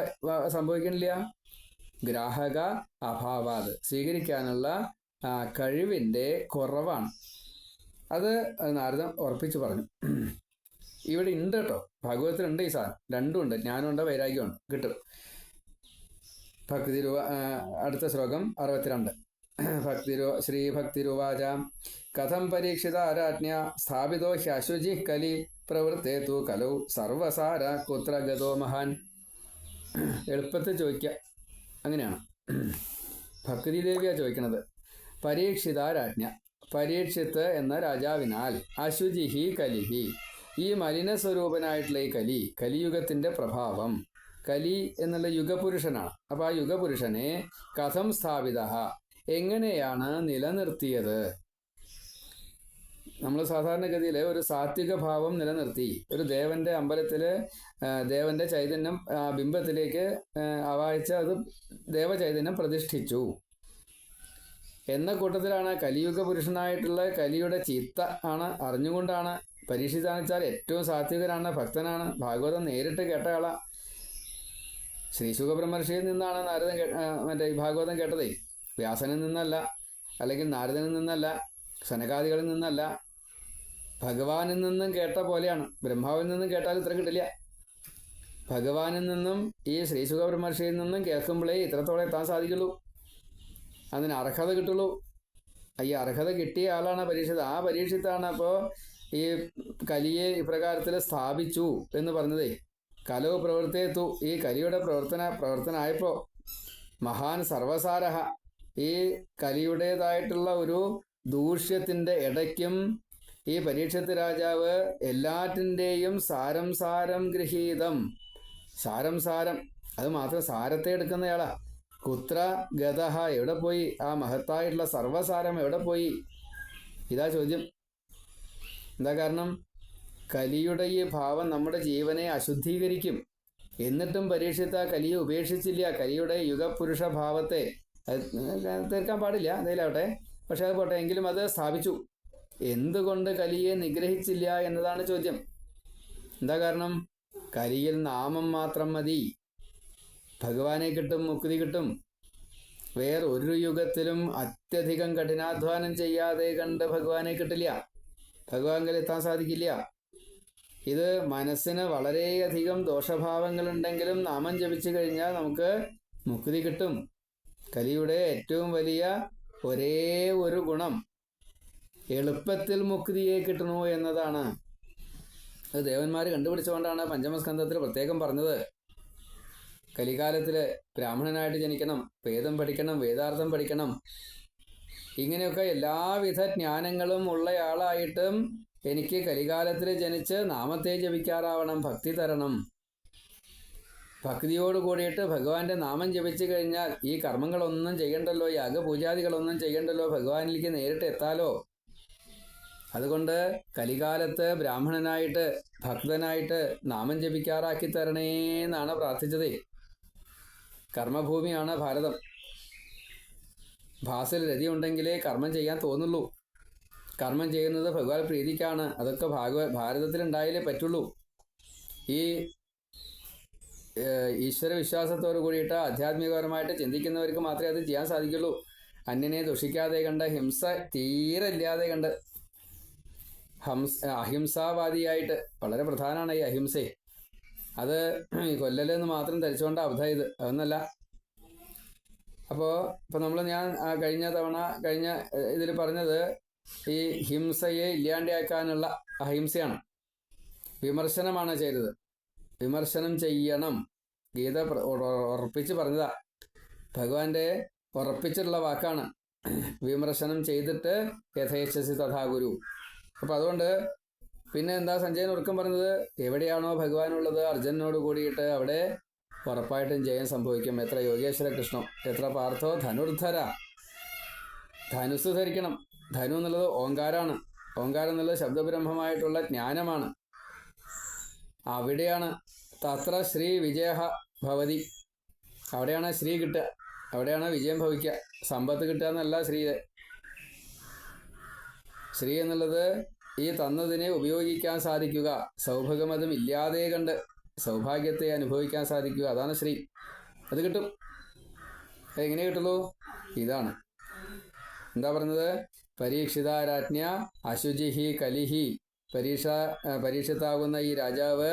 സംഭവിക്കണില്ല? ഗ്രാഹക അഭാവാത്, സ്വീകരിക്കാനുള്ള കഴിവിൻ്റെ കുറവാണ്. അത് നാരദൻ ഉറപ്പിച്ച് പറഞ്ഞു. ഇവിടെ ഉണ്ട് കേട്ടോ, ഭാഗവതത്തിലുണ്ട് ഈ സാധനം, രണ്ടുമുണ്ട്, ജ്ഞാനമുണ്ട് വൈരാഗ്യമുണ്ട്, കിട്ടും. അടുത്ത ശ്ലോകം 62. ശ്രീഭക്തിരുവാച കഥം പരീക്ഷിത രാജ്ഞ സ്ഥാപിതോ ഹ്യശുചി കലി പ്രവൃത്തേ തു കലൗ സർവസാര കുത്ര ഗതോ മഹാൻ. എളുപ്പത്തിൽ ചോദിക്കുക, അങ്ങനെയാണ്. ഭക്തി ദേവിയാണ് ചോദിക്കുന്നത്. പരീക്ഷിത രാജ്ഞ, പരീക്ഷിത്ത് എന്ന രാജാവിനാൽ അശുചിഹി കലിഹി, ഈ മലിന സ്വരൂപനായിട്ടുള്ള ഈ കലിയുഗത്തിൻ്റെ പ്രഭാവം. കലി എന്നുള്ള യുഗപുരുഷനാണ്. അപ്പോൾ ആ യുഗപുരുഷനെ കഥം സ്ഥാപിത, എങ്ങനെയാണ് നിലനിർത്തിയത്? നമ്മൾ സാധാരണഗതിയിൽ ഒരു സാത്വിക ഭാവം നിലനിർത്തി, ഒരു ദേവന്റെ അമ്പലത്തിൽ ദേവന്റെ ചൈതന്യം ബിംബത്തിലേക്ക് ആവാഹിച്ച് അത് ദേവചൈതന്യം പ്രതിഷ്ഠിച്ചു എന്ന കൂട്ടത്തിലാണ് കലിയുഗ പുരുഷനായിട്ടുള്ള കലിയുടെ ചിത്ത ആണ്. അറിഞ്ഞുകൊണ്ടാണ്. പരീക്ഷിതാന്ന് വെച്ചാൽ ഏറ്റവും സാത്വികനാണ്, ഭക്തനാണ്, ഭാഗവതം നേരിട്ട് കേട്ട ആളാ. ശ്രീശുഖ ബ്രഹ്മർഷിയിൽ നിന്നാണ് നാരദൻ മറ്റേ ഈ ഭാഗവതം കേട്ടതേ. വ്യാസനിൽ നിന്നല്ല, അല്ലെങ്കിൽ നാരദനിൽ നിന്നല്ല, സനകാദികളിൽ നിന്നല്ല, ഭഗവാനിൽ നിന്നും കേട്ട പോലെയാണ്. ബ്രഹ്മാവിൽ നിന്നും കേട്ടാൽ ഇത്ര കിട്ടില്ല. ഭഗവാനിൽ നിന്നും ഈ ശ്രീശുഖ ബ്രഹ്മർഷിയിൽ നിന്നും കേൾക്കുമ്പോഴേ ഇത്രത്തോളം എത്താൻ സാധിക്കുള്ളൂ. അതിന് അർഹത കിട്ടുള്ളൂ. ഈ അർഹത കിട്ടിയ ആളാണ് പരീക്ഷിത്. ആ പരീക്ഷിത്താണ് അപ്പോൾ ഈ കലിയെ ഇപ്രകാരത്തിൽ സ്ഥാപിച്ചു എന്ന് പറഞ്ഞതേ. കലോ പ്രവർത്തേത്തു, ഈ കലിയുടെ പ്രവർത്തനമായപ്പോൾ മഹാൻ സർവസാരഹ, ഈ കലിയുടേതായിട്ടുള്ള ഒരു ദൂഷ്യത്തിൻ്റെ ഇടയ്ക്കും ഈ പരീക്ഷത്ത് രാജാവ് എല്ലാറ്റിൻ്റെയും സാരം ഗൃഹീതം. സാരം അത് മാത്രം സാരത്തെ എടുക്കുന്നയാളാ. കുത്ര ഗതഹ, എവിടെ പോയി? ആ മഹത്തായിട്ടുള്ള സർവസാരം എവിടെ പോയി? ഇതാ ചോദ്യം. എന്താ കാരണം? കലിയുടെ ഈ ഭാവം നമ്മുടെ ജീവനെ അശുദ്ധീകരിക്കും. എന്നിട്ടും പരീക്ഷിത്ത കലിയെ ഉപേക്ഷിച്ചില്ല. കലിയുടെ യുഗപുരുഷ ഭാവത്തെ തീർക്കാൻ പാടില്ല, എന്തെങ്കിലാവട്ടെ, പക്ഷെ അത് പോട്ടെ, എങ്കിലും അത് സ്ഥാപിച്ചു. എന്തുകൊണ്ട് കലിയെ നിഗ്രഹിച്ചില്ല എന്നതാണ് ചോദ്യം. എന്താ കാരണം? കലിയിൽ നാമം മാത്രം മതി, ഭഗവാനെ കിട്ടും, മുക്തി കിട്ടും. വേറൊരു യുഗത്തിലും അത്യധികം കഠിനാധ്വാനം ചെയ്യാതെ കണ്ട് ഭഗവാനെ കിട്ടില്ല, ഭഗവാനിൽ എത്താൻ സാധിക്കില്ല. ഇത് മനസ്സിന് വളരെയധികം ദോഷഭാവങ്ങളുണ്ടെങ്കിലും നാമം ജപിച്ചു കഴിഞ്ഞാൽ നമുക്ക് മുക്തി കിട്ടും. കലിയുടെ ഏറ്റവും വലിയ ഒരേ ഒരു ഗുണം എളുപ്പത്തിൽ മുക്തിയെ കിട്ടണു എന്നതാണ്. അത് ദേവന്മാർ കണ്ടുപിടിച്ചുകൊണ്ടാണ് പഞ്ചമസ്കന്ധത്തിൽ പ്രത്യേകം പറഞ്ഞത്. കലികാലത്തിൽ ബ്രാഹ്മണനായിട്ട് ജനിക്കണം, വേദം പഠിക്കണം, വേദാർത്ഥം പഠിക്കണം, ഇങ്ങനെയൊക്കെ എല്ലാവിധ ജ്ഞാനങ്ങളും ഉള്ളയാളായിട്ടും എനിക്ക് കലികാലത്തിൽ ജനിച്ച് നാമത്തെ ജപിക്കാറാവണം, ഭക്തി തരണം. ഭക്തിയോട് കൂടിയിട്ട് ഭഗവാന്റെ നാമം ജപിച്ചു കഴിഞ്ഞാൽ ഈ കർമ്മങ്ങളൊന്നും ചെയ്യണ്ടല്ലോ, യാഗപൂജാദികളൊന്നും ചെയ്യണ്ടല്ലോ, ഭഗവാനിലേക്ക് നേരിട്ട് എത്താലോ. അതുകൊണ്ട് കലികാലത്ത് ബ്രാഹ്മണനായിട്ട് ഭക്തനായിട്ട് നാമം ജപിക്കാറാക്കി തരണേ എന്നാണ് പ്രാർത്ഥിച്ചത്. കർമ്മഭൂമിയാണ് ഭാരതം. ഭാസിൽ രതി ഉണ്ടെങ്കിലേ കർമ്മം ചെയ്യാൻ തോന്നുള്ളൂ. കർമ്മം ചെയ്യുന്നത് ഭഗവാൻ പ്രീതിക്കാണ്. അതൊക്കെ ഭാരതത്തിലുണ്ടായാലേ പറ്റുള്ളൂ. ഈ ഈശ്വര വിശ്വാസത്തോടു കൂടിയിട്ട് ആധ്യാത്മികപരമായിട്ട് ചിന്തിക്കുന്നവർക്ക് മാത്രമേ അത് ചെയ്യാൻ സാധിക്കുള്ളൂ. അന്യനെ ദുഷിക്കാതെ കണ്ട്, ഹിംസ തീരെ ഇല്ലാതെ കണ്ട്, അഹിംസാവാദിയായിട്ട്, വളരെ പ്രധാനമാണ് ഈ അഹിംസയെ. അത് കൊല്ലലെന്ന് മാത്രം ധരിച്ചുകൊണ്ട് അബദ്ധമായത് അതൊന്നല്ല. അപ്പോൾ ഞാൻ കഴിഞ്ഞ ഇതിൽ പറഞ്ഞത് ഈ ഹിംസയെ ഇല്ലാണ്ടാക്കാനുള്ള അഹിംസയാണ്, വിമർശനമാണ് ചെയ്തത്. വിമർശനം ചെയ്യണം, ഗീത ഉറപ്പിച്ച് പറഞ്ഞതാ, ഭഗവാന്റെ ഉറപ്പിച്ചിട്ടുള്ള വാക്കാണ്. വിമർശനം ചെയ്തിട്ട് യഥേച്ഛസി തഥാ ഗുരു. അപ്പം അതുകൊണ്ട് പിന്നെ എന്താ സഞ്ജയൻ ഉറക്കം പറഞ്ഞത്? എവിടെയാണോ ഭഗവാനുള്ളത് അർജുനനോട് കൂടിയിട്ട് അവിടെ ഉറപ്പായിട്ടും ജയം സംഭവിക്കും. എത്ര യോഗേശ്വര കൃഷ്ണൻ, എത്ര പാർത്ഥോ ധനുർധര. ധനുസ് ധരിക്കണം. ധനു എന്നുള്ളത് ഓങ്കാരാണ്. ഓങ്കാരം എന്നുള്ളത് ശബ്ദബ്രഹ്മമായിട്ടുള്ള ജ്ഞാനമാണ്. അവിടെയാണ് തത്ര ശ്രീ വിജയ ഭവതി. അവിടെയാണ് ശ്രീ കിട്ടുക, അവിടെയാണ് വിജയം ഭവിക്കുക. സമ്പത്ത് കിട്ടുക എന്നല്ല ശ്രീ എന്നുള്ളത് ഈ തന്നതിനെ ഉപയോഗിക്കാൻ സാധിക്കുക, സൗഭാഗ്യമതും ഇല്ലാതെ കണ്ട് സൗഭാഗ്യത്തെ അനുഭവിക്കാൻ സാധിക്കുക, അതാണ് ശ്രീ. അത് കിട്ടും. എങ്ങനെ കിട്ടുള്ളൂ? ഇതാണ് എന്താ പറഞ്ഞത്? പരീക്ഷിതാരാജ്ഞ അശുചിഹി കലിഹി. പരീക്ഷിത്താകുന്ന ഈ രാജാവ്,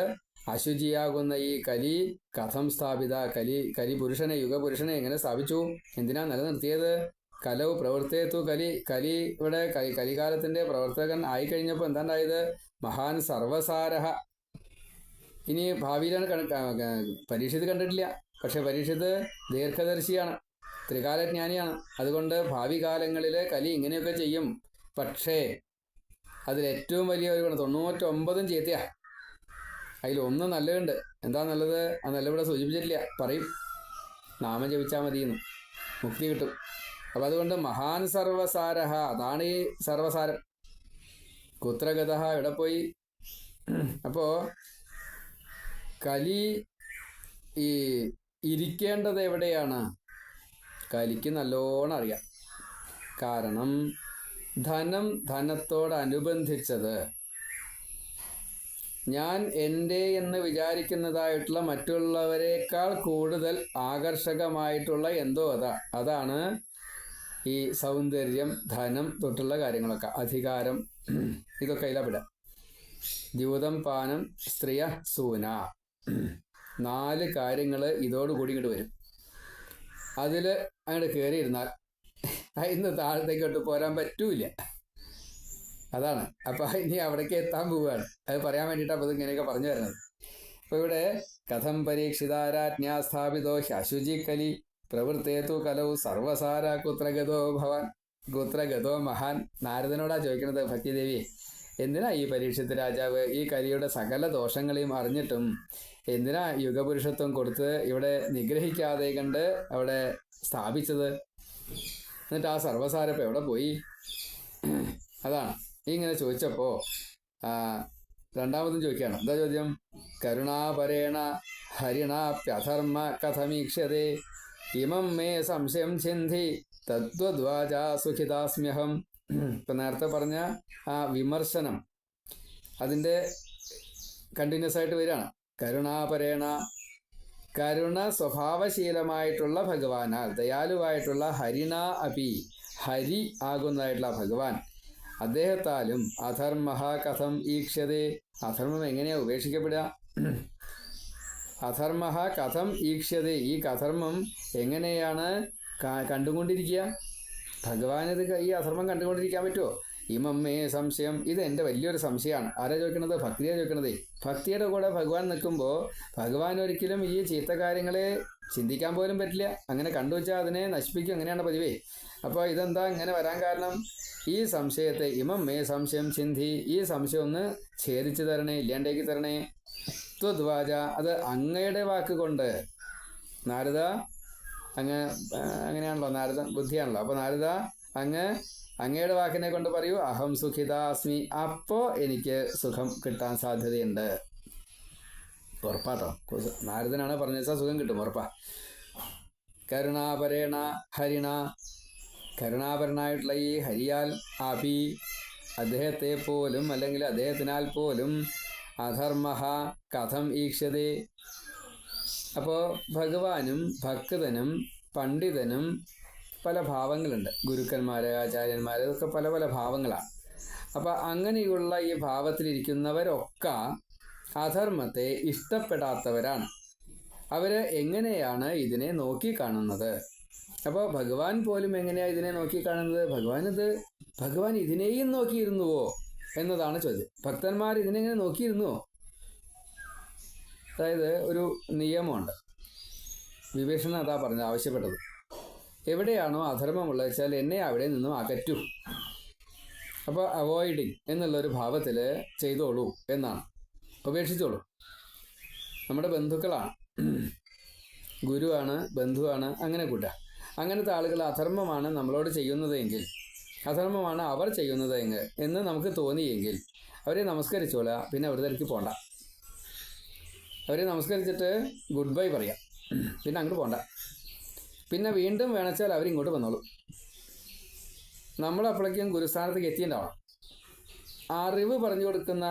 അശുചിയാകുന്ന ഈ കലി കഥം സ്ഥാപിത. കലിപുരുഷനെ, യുഗപുരുഷനെ എങ്ങനെ സ്ഥാപിച്ചു? എന്തിനാ നിലനിർത്തിയത്? കലവ് പ്രവർത്തേത്തു കലി ഇവിടെ കലികാലത്തിന്റെ പ്രവർത്തകൻ ആയിക്കഴിഞ്ഞപ്പോൾ എന്താണ്ടായത്? മഹാൻ സർവസാരഹ. ഇനി ഭാവിയിലാണ് പരീക്ഷിത് കണ്ടിട്ടില്ല, പക്ഷെ പരീക്ഷിത് ദീർഘദർശിയാണ്, ത്രികാലജ്ഞാനിയാണ്. അതുകൊണ്ട് ഭാവി കാലങ്ങളിൽ കലി ഇങ്ങനെയൊക്കെ ചെയ്യും. പക്ഷേ അതിലേറ്റവും വലിയ ഒരു ഗുണം 99 ചീത്തയാ, അതിലൊന്ന് നല്ലതുണ്ട്. എന്താ നല്ലത്? ആ നല്ലവിടെ സൂചിപ്പിച്ചിട്ടില്ല, പറയും നാമം ജപിച്ചാൽ മതിയെന്ന്, മുക്തി കിട്ടും. അപ്പം അതുകൊണ്ട് മഹാൻ സർവസാരഹ, അതാണ് ഈ സർവസാരം. കുത്രഗത, ഇവിടെ പോയി. അപ്പോൾ കലി ഇരിക്കേണ്ടത് എവിടെയാണ്? കലിക്ക് നല്ലോണം അറിയാം. കാരണം ധനത്തോടനുബന്ധിച്ചത് ഞാൻ എൻ്റെ എന്ന് വിചാരിക്കുന്നതായിട്ടുള്ള മറ്റുള്ളവരെക്കാൾ കൂടുതൽ ആകർഷകമായിട്ടുള്ള എന്തോ അതാണ് ഈ സൗന്ദര്യം, ധനം തൊട്ടുള്ള കാര്യങ്ങളൊക്കെ, അധികാരം, ഇതൊക്കെ അതിലപ്പെടാം. ദ്യൂതം പാനം സ്ത്രീയ സൂന, 4 കാര്യങ്ങൾ ഇതോടുകൂടി ഇങ്ങോട്ട് വരും. അതിൽ അങ്ങോട്ട് കയറിയിരുന്നാൽ ഇന്ന് താഴത്തേക്കോട്ട് പോരാൻ പറ്റൂല. അതാണ്. അപ്പം ഇനി അവിടേക്ക് എത്താൻ പോവുകയാണ്. അത് പറയാൻ വേണ്ടിയിട്ടാണ് അപ്പോൾ ഇങ്ങനെയൊക്കെ പറഞ്ഞു വരുന്നത്. അപ്പോൾ ഇവിടെ കഥം പരീക്ഷിതാരാജ്ഞാ സ്ഥാപിതോ ഹ്യശുചി കലി പ്രവൃത്തേതു കലൗ സർവസാര കുത്രഗതോ ഭവാൻ കുത്രഗതോ മഹാൻ. നാരദനോടാ ചോദിക്കുന്നത് ഭക്തിദേവി, എന്തിനാ ഈ പരീക്ഷിത് രാജാവ് ഈ കലിയുടെ സകല ദോഷങ്ങളെയും അറിഞ്ഞിട്ടും എന്തിനാ യുഗപുരുഷത്വം കൊടുത്ത് ഇവിടെ നിഗ്രഹിക്കാതെ കണ്ട് അവിടെ സ്ഥാപിച്ചത്? എന്നിട്ട് ആ സർവസാരപ്പം എവിടെ പോയി? അതാണ് ഇങ്ങനെ ചോദിച്ചപ്പോൾ രണ്ടാമതും ചോദിക്കുകയാണ്. എന്താ ചോദ്യം? കരുണാപരേണ ഹരിണാപ്യധർമ്മ കഥമീക്ഷ്യതേ ഇമം മേ സംശയം ചിന്തി തദ്വദ്വാചാ സുഖിതാസ്മ്യഹം ഇപ്പം നേരത്തെ പറഞ്ഞ ആ വിമർശനം അതിൻ്റെ കണ്ടിന്യൂസ് ആയിട്ട് വരികയാണ്. കരുണാപരേണ, കരുണ സ്വഭാവശീലമായിട്ടുള്ള ഭഗവാനാൽ, ദയാലുവായിട്ടുള്ള ഹരിണ അപി, ഹരി ആകുന്നതായിട്ടുള്ള ഭഗവാൻ, അദ്ദേഹത്താലും അധർമ്മ കഥം ഈക്ഷ്യതേ, അധർമ്മം എങ്ങനെയാ ഉപേക്ഷിക്കപ്പെടുക? അധർമ്മ കഥം ഈക്ഷ്യതേ, ഈ അധർമ്മം എങ്ങനെയാണ് കണ്ടുകൊണ്ടിരിക്കുക? ഭഗവാനിത് ഈ അധർമ്മം കണ്ടുകൊണ്ടിരിക്കാൻ പറ്റുമോ? ഇമമ്മേ സംശയം, ഇത് എൻ്റെ വലിയൊരു സംശയമാണ്. ആരാ ചോദിക്കണത്? ഭക്തിയാണ് ചോദിക്കണതേ. ഭക്തിയുടെ കൂടെ ഭഗവാൻ നിൽക്കുമ്പോൾ ഭഗവാൻ ഒരിക്കലും ഈ ചീത്ത കാര്യങ്ങളെ ചിന്തിക്കാൻ പോലും പറ്റില്ല. അങ്ങനെ കണ്ടുവച്ചാൽ അതിനെ നശിപ്പിക്കും. അങ്ങനെയാണ് പതിവേ. അപ്പോൾ ഇതെന്താ ഇങ്ങനെ വരാൻ കാരണം? ഈ സംശയത്തെ, ഇമമ്മേ സംശയം ചിന്തി, ഈ സംശയം ഒന്ന് ഛേദിച്ചു തരണേ, ഇല്ലാണ്ടേക്ക് തരണേ. ത്വദ്വാച, അത് അങ്ങയുടെ വാക്കുകൊണ്ട്. നാരദ അങ്ങനെയാണല്ലോ, നാരദ ബുദ്ധിയാണല്ലോ. അപ്പോൾ നാരദ അങ്ങയുടെ വാക്കിനെ കൊണ്ട് പറയൂ, അഹം സുഖിതാസ്മി, അപ്പോൾ എനിക്ക് സുഖം കിട്ടാൻ സാധ്യതയുണ്ട്. ഉറപ്പാട്ടോ, നാരദനാണ് പറഞ്ഞു വെച്ചാൽ സുഖം കിട്ടും, ഉറപ്പാ. കരുണാപരേണ ഹരിണ, കരുണാപരനായിട്ടുള്ള ഈ ഹരിയാൽ, അപി അദ്ദേഹത്തെ പോലും, അല്ലെങ്കിൽ അദ്ദേഹത്തിനാൽ പോലും, അധർമ്മ കഥം ഈക്ഷതേ. അപ്പോൾ ഭഗവാനും ഭക്തനും പണ്ഡിതനും പല ഭാവങ്ങളുണ്ട്. ഗുരുക്കന്മാർ, ആചാര്യന്മാർ, ഇതൊക്കെ പല പല ഭാവങ്ങളാണ്. അപ്പം അങ്ങനെയുള്ള ഈ ഭാവത്തിലിരിക്കുന്നവരൊക്കെ അധർമ്മത്തെ ഇഷ്ടപ്പെടാത്തവരാണ്. അവർ എങ്ങനെയാണ് ഇതിനെ നോക്കിക്കാണുന്നത്? അപ്പോൾ ഭഗവാൻ പോലും എങ്ങനെയാണ് ഇതിനെ നോക്കിക്കാണുന്നത്? ഭഗവാൻ ഇതിനെയും നോക്കിയിരുന്നുവോ എന്നതാണ് ചോദ്യം. ഭക്തന്മാർ ഇതിനെങ്ങനെ നോക്കിയിരുന്നുവോ? അതായത് ഒരു നിയമമുണ്ട്. വിഭീഷണൻ അതാ പറഞ്ഞത്, ആവശ്യപ്പെട്ടത്. എവിടെയാണോ അധർമ്മമുള്ളത് വെച്ചാൽ എന്നെ അവിടെ നിന്നും അകറ്റൂ. അപ്പോൾ അവോയ്ഡിങ് എന്നുള്ളൊരു ഭാവത്തിൽ ചെയ്തോളൂ എന്നാണ്, ഉപേക്ഷിച്ചോളൂ. നമ്മുടെ ബന്ധുക്കളാണ്, ഗുരുവാണ്, ബന്ധുവാണ്, അങ്ങനെ കൂട്ടുക. അങ്ങനത്തെ ആളുകൾ അധർമ്മമാണ് നമ്മളോട് ചെയ്യുന്നതെങ്കിൽ, അധർമ്മമാണ് അവർ ചെയ്യുന്നതെങ്കിൽ എന്ന് നമുക്ക് തോന്നിയെങ്കിൽ അവരെ നമസ്കരിച്ചോളുക. പിന്നെ അവരുടെ അടുത്ത് പോകണ്ട. അവരെ നമസ്കരിച്ചിട്ട് ഗുഡ് ബൈ പറയാം. പിന്നെ അങ്ങോട്ട് പോകണ്ട. പിന്നെ വീണ്ടും വേണച്ചാൽ അവരിങ്ങോട്ട് വന്നോളൂ. നമ്മളപ്പോഴേക്കും ഗുരുസ്ഥാനത്തേക്ക് എത്തിയിട്ടുണ്ടാവണം. അറിവ് പറഞ്ഞു കൊടുക്കുന്ന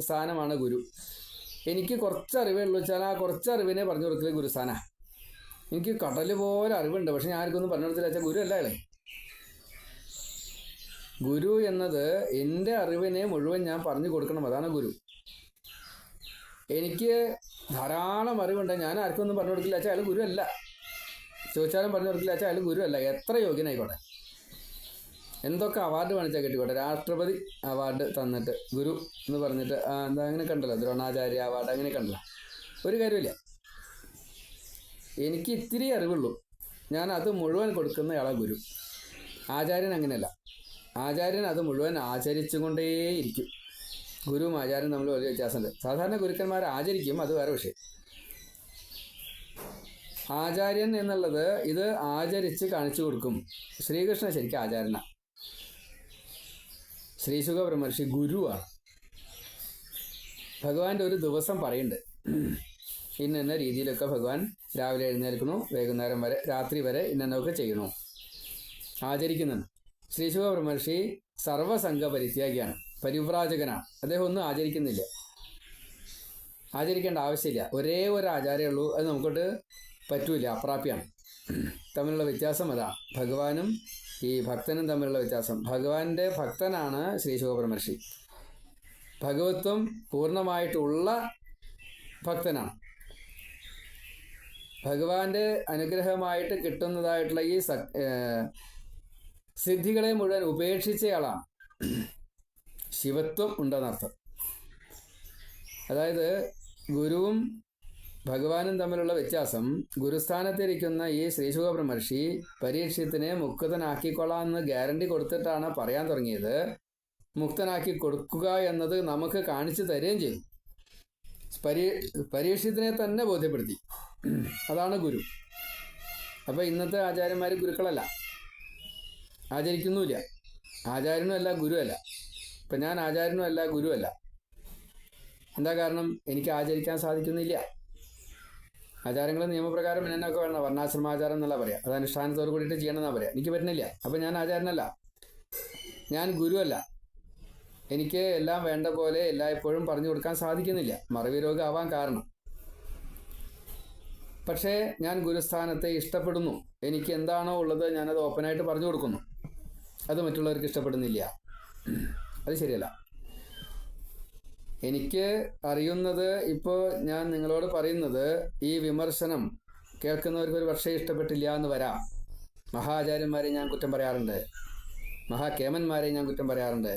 സ്ഥാനമാണ് ഗുരു. എനിക്ക് കുറച്ച് അറിവേ ഉള്ളൂ വെച്ചാൽ ആ കുറച്ച് അറിവിനെ പറഞ്ഞു കൊടുക്കൽ ഗുരുസ്ഥാന. എനിക്ക് കടൽ പോലെ അറിവുണ്ട്, പക്ഷെ ഞാൻ ആർക്കൊന്നും പറഞ്ഞു കൊടുത്തില്ല വെച്ചാൽ ഗുരു അല്ല അയാളെ. ഗുരു എന്നത് എൻ്റെ അറിവിനെ മുഴുവൻ ഞാൻ പറഞ്ഞു കൊടുക്കണം, അതാണ് ഗുരു. എനിക്ക് ധാരാളം അറിവുണ്ട്, ഞാൻ ആർക്കൊന്നും പറഞ്ഞു കൊടുക്കില്ല വെച്ചാൽ അയാൾ ഗുരു അല്ല. ചോദിച്ചാലും പറഞ്ഞു കൊടുക്കില്ല വെച്ചാൽ അയാൾ ഗുരു അല്ല. എത്ര യോഗ്യനായിക്കോട്ടെ, എന്തൊക്കെ അവാർഡ് വേണിച്ചാൽ കിട്ടിക്കോട്ടെ, രാഷ്ട്രപതി അവാർഡ് തന്നിട്ട് ഗുരു എന്ന് പറഞ്ഞിട്ട് എന്താ അങ്ങനെ കണ്ടല്ലോ, ദ്രോണാചാര്യ അവാർഡ് അങ്ങനെ കണ്ടല്ലോ, ഒരു കാര്യമില്ല. എനിക്ക് ഇത്തിരി അറിവുള്ളൂ, ഞാൻ അത് മുഴുവൻ കൊടുക്കുന്നയാളാണ് ഗുരു. ആചാര്യൻ അങ്ങനെയല്ല. ആചാര്യൻ അത് മുഴുവൻ ആചരിച്ചുകൊണ്ടേയിരിക്കും. ഗുരുവും ആചാര്യൻ തമ്മിൽ വലിയ വ്യത്യാസമുണ്ട്. സാധാരണ ഗുരുക്കന്മാരെ ആചരിക്കും, അത് വേറെ വിഷയം. ആചാര്യൻ എന്നുള്ളത് ഇത് ആചരിച്ച് കാണിച്ചു കൊടുക്കും. ശ്രീകൃഷ്ണൻ ശരിക്കും ആചാര്യനാണ്. ശ്രീശുക ബ്രഹ്മർഷി ഗുരുവാണ്. ഭഗവാന്റെ ഒരു ദിവസം പറയുന്നുണ്ട്, ഇന്ന രീതിയിലൊക്കെ ഭഗവാൻ രാവിലെ എഴുന്നേൽക്കണു, വൈകുന്നേരം വരെ, രാത്രി വരെ ഇന്നൊക്കെ ചെയ്യണു, ആചരിക്കുന്നുണ്ട്. ശ്രീശുക ബ്രഹ്മർഷി സർവസംഘ പരിത്യാഗിയാണ്, പരിവ്രാജകനാണ്. അദ്ദേഹം ഒന്നും ആചരിക്കുന്നില്ല, ആചരിക്കേണ്ട ആവശ്യമില്ല. ഒരേ ഒരു ആചാരമേ ഉള്ളൂ, അത് നമുക്കോട്ട് പറ്റൂല, അപ്രാപ്യമാണ്. തമ്മിലുള്ള വ്യത്യാസം അതാണ്, ഭഗവാനും ഈ ഭക്തനും തമ്മിലുള്ള വ്യത്യാസം. ഭഗവാന്റെ ഭക്തനാണ് ശ്രീ ശിവബ്രഹ്മർഷി, ഭഗവത്വം പൂർണ്ണമായിട്ടുള്ള ഭക്തനാണ്. ഭഗവാന്റെ അനുഗ്രഹമായിട്ട് കിട്ടുന്നതായിട്ടുള്ള ഈ സിദ്ധികളെ മുഴുവൻ ഉപേക്ഷിച്ചയാളാണ്. ശിവത്വം ഉണ്ടെന്നർത്ഥം. അതായത് ഗുരുവും ഭഗവാനും തമ്മിലുള്ള വ്യത്യാസം, ഗുരുസ്ഥാനത്തിരിക്കുന്ന ഈ ശ്രീശുക ബ്രഹ്മർഷി പരീക്ഷത്തിനെ മുക്തനാക്കിക്കൊള്ളാമെന്ന് ഗ്യാരണ്ടി കൊടുത്തിട്ടാണ് പറയാൻ തുടങ്ങിയത്. മുക്തനാക്കി കൊടുക്കുക എന്നത് നമുക്ക് കാണിച്ചു തരുകയും ചെയ്തു. പരീക്ഷത്തിനെ തന്നെ ബോധ്യപ്പെടുത്തി. അതാണ് ഗുരു. അപ്പോൾ ഇന്നത്തെ ആചാര്യന്മാർ ഗുരുക്കളല്ല, ആചരിക്കുന്നുമില്ല. ആചാര്യനും അല്ല, ഗുരുവല്ല. ഇപ്പം ഞാൻ ആചാര്യനും അല്ല, ഗുരുവല്ല. എന്താ കാരണം? എനിക്ക് ആചരിക്കാൻ സാധിക്കുന്നില്ല. ആചാരങ്ങൾ നിയമപ്രകാരം എന്നൊക്കെ വേണം, വർണ്ണാശ്രമാചാരം എന്നുള്ള പറയാം, അത് അനുഷ്ഠാനത്തോട് കൂടിയിട്ട് ചെയ്യണമെന്നാണ് പറയാം. എനിക്ക് പറ്റുന്നില്ല, അപ്പം ഞാൻ ആചാരനല്ല. ഞാൻ ഗുരുവല്ല. എനിക്ക് എല്ലാം വേണ്ട പോലെ എല്ലായ്പ്പോഴും പറഞ്ഞു കൊടുക്കാൻ സാധിക്കുന്നില്ല, മറവി രോഗം ആവാൻ കാരണം. പക്ഷേ ഞാൻ ഗുരുസ്ഥാനത്തെ ഇഷ്ടപ്പെടുന്നു. എനിക്ക് എന്താണോ ഉള്ളത് ഞാനത് ഓപ്പണായിട്ട് പറഞ്ഞു കൊടുക്കുന്നു. അത് മറ്റുള്ളവർക്ക് ഇഷ്ടപ്പെടുന്നില്ല, അത് ശരിയല്ല. എനിക്ക് അറിയുന്നത് ഇപ്പോൾ ഞാൻ നിങ്ങളോട് പറയുന്നത്, ഈ വിമർശനം കേൾക്കുന്നവർക്ക് ഒരു പക്ഷേ ഇഷ്ടപ്പെട്ടില്ല എന്ന് വരാം. മഹാചാര്യന്മാരെ ഞാൻ കുറ്റം പറയാറുണ്ട്, മഹാകേമന്മാരെ ഞാൻ കുറ്റം പറയാറുണ്ട്.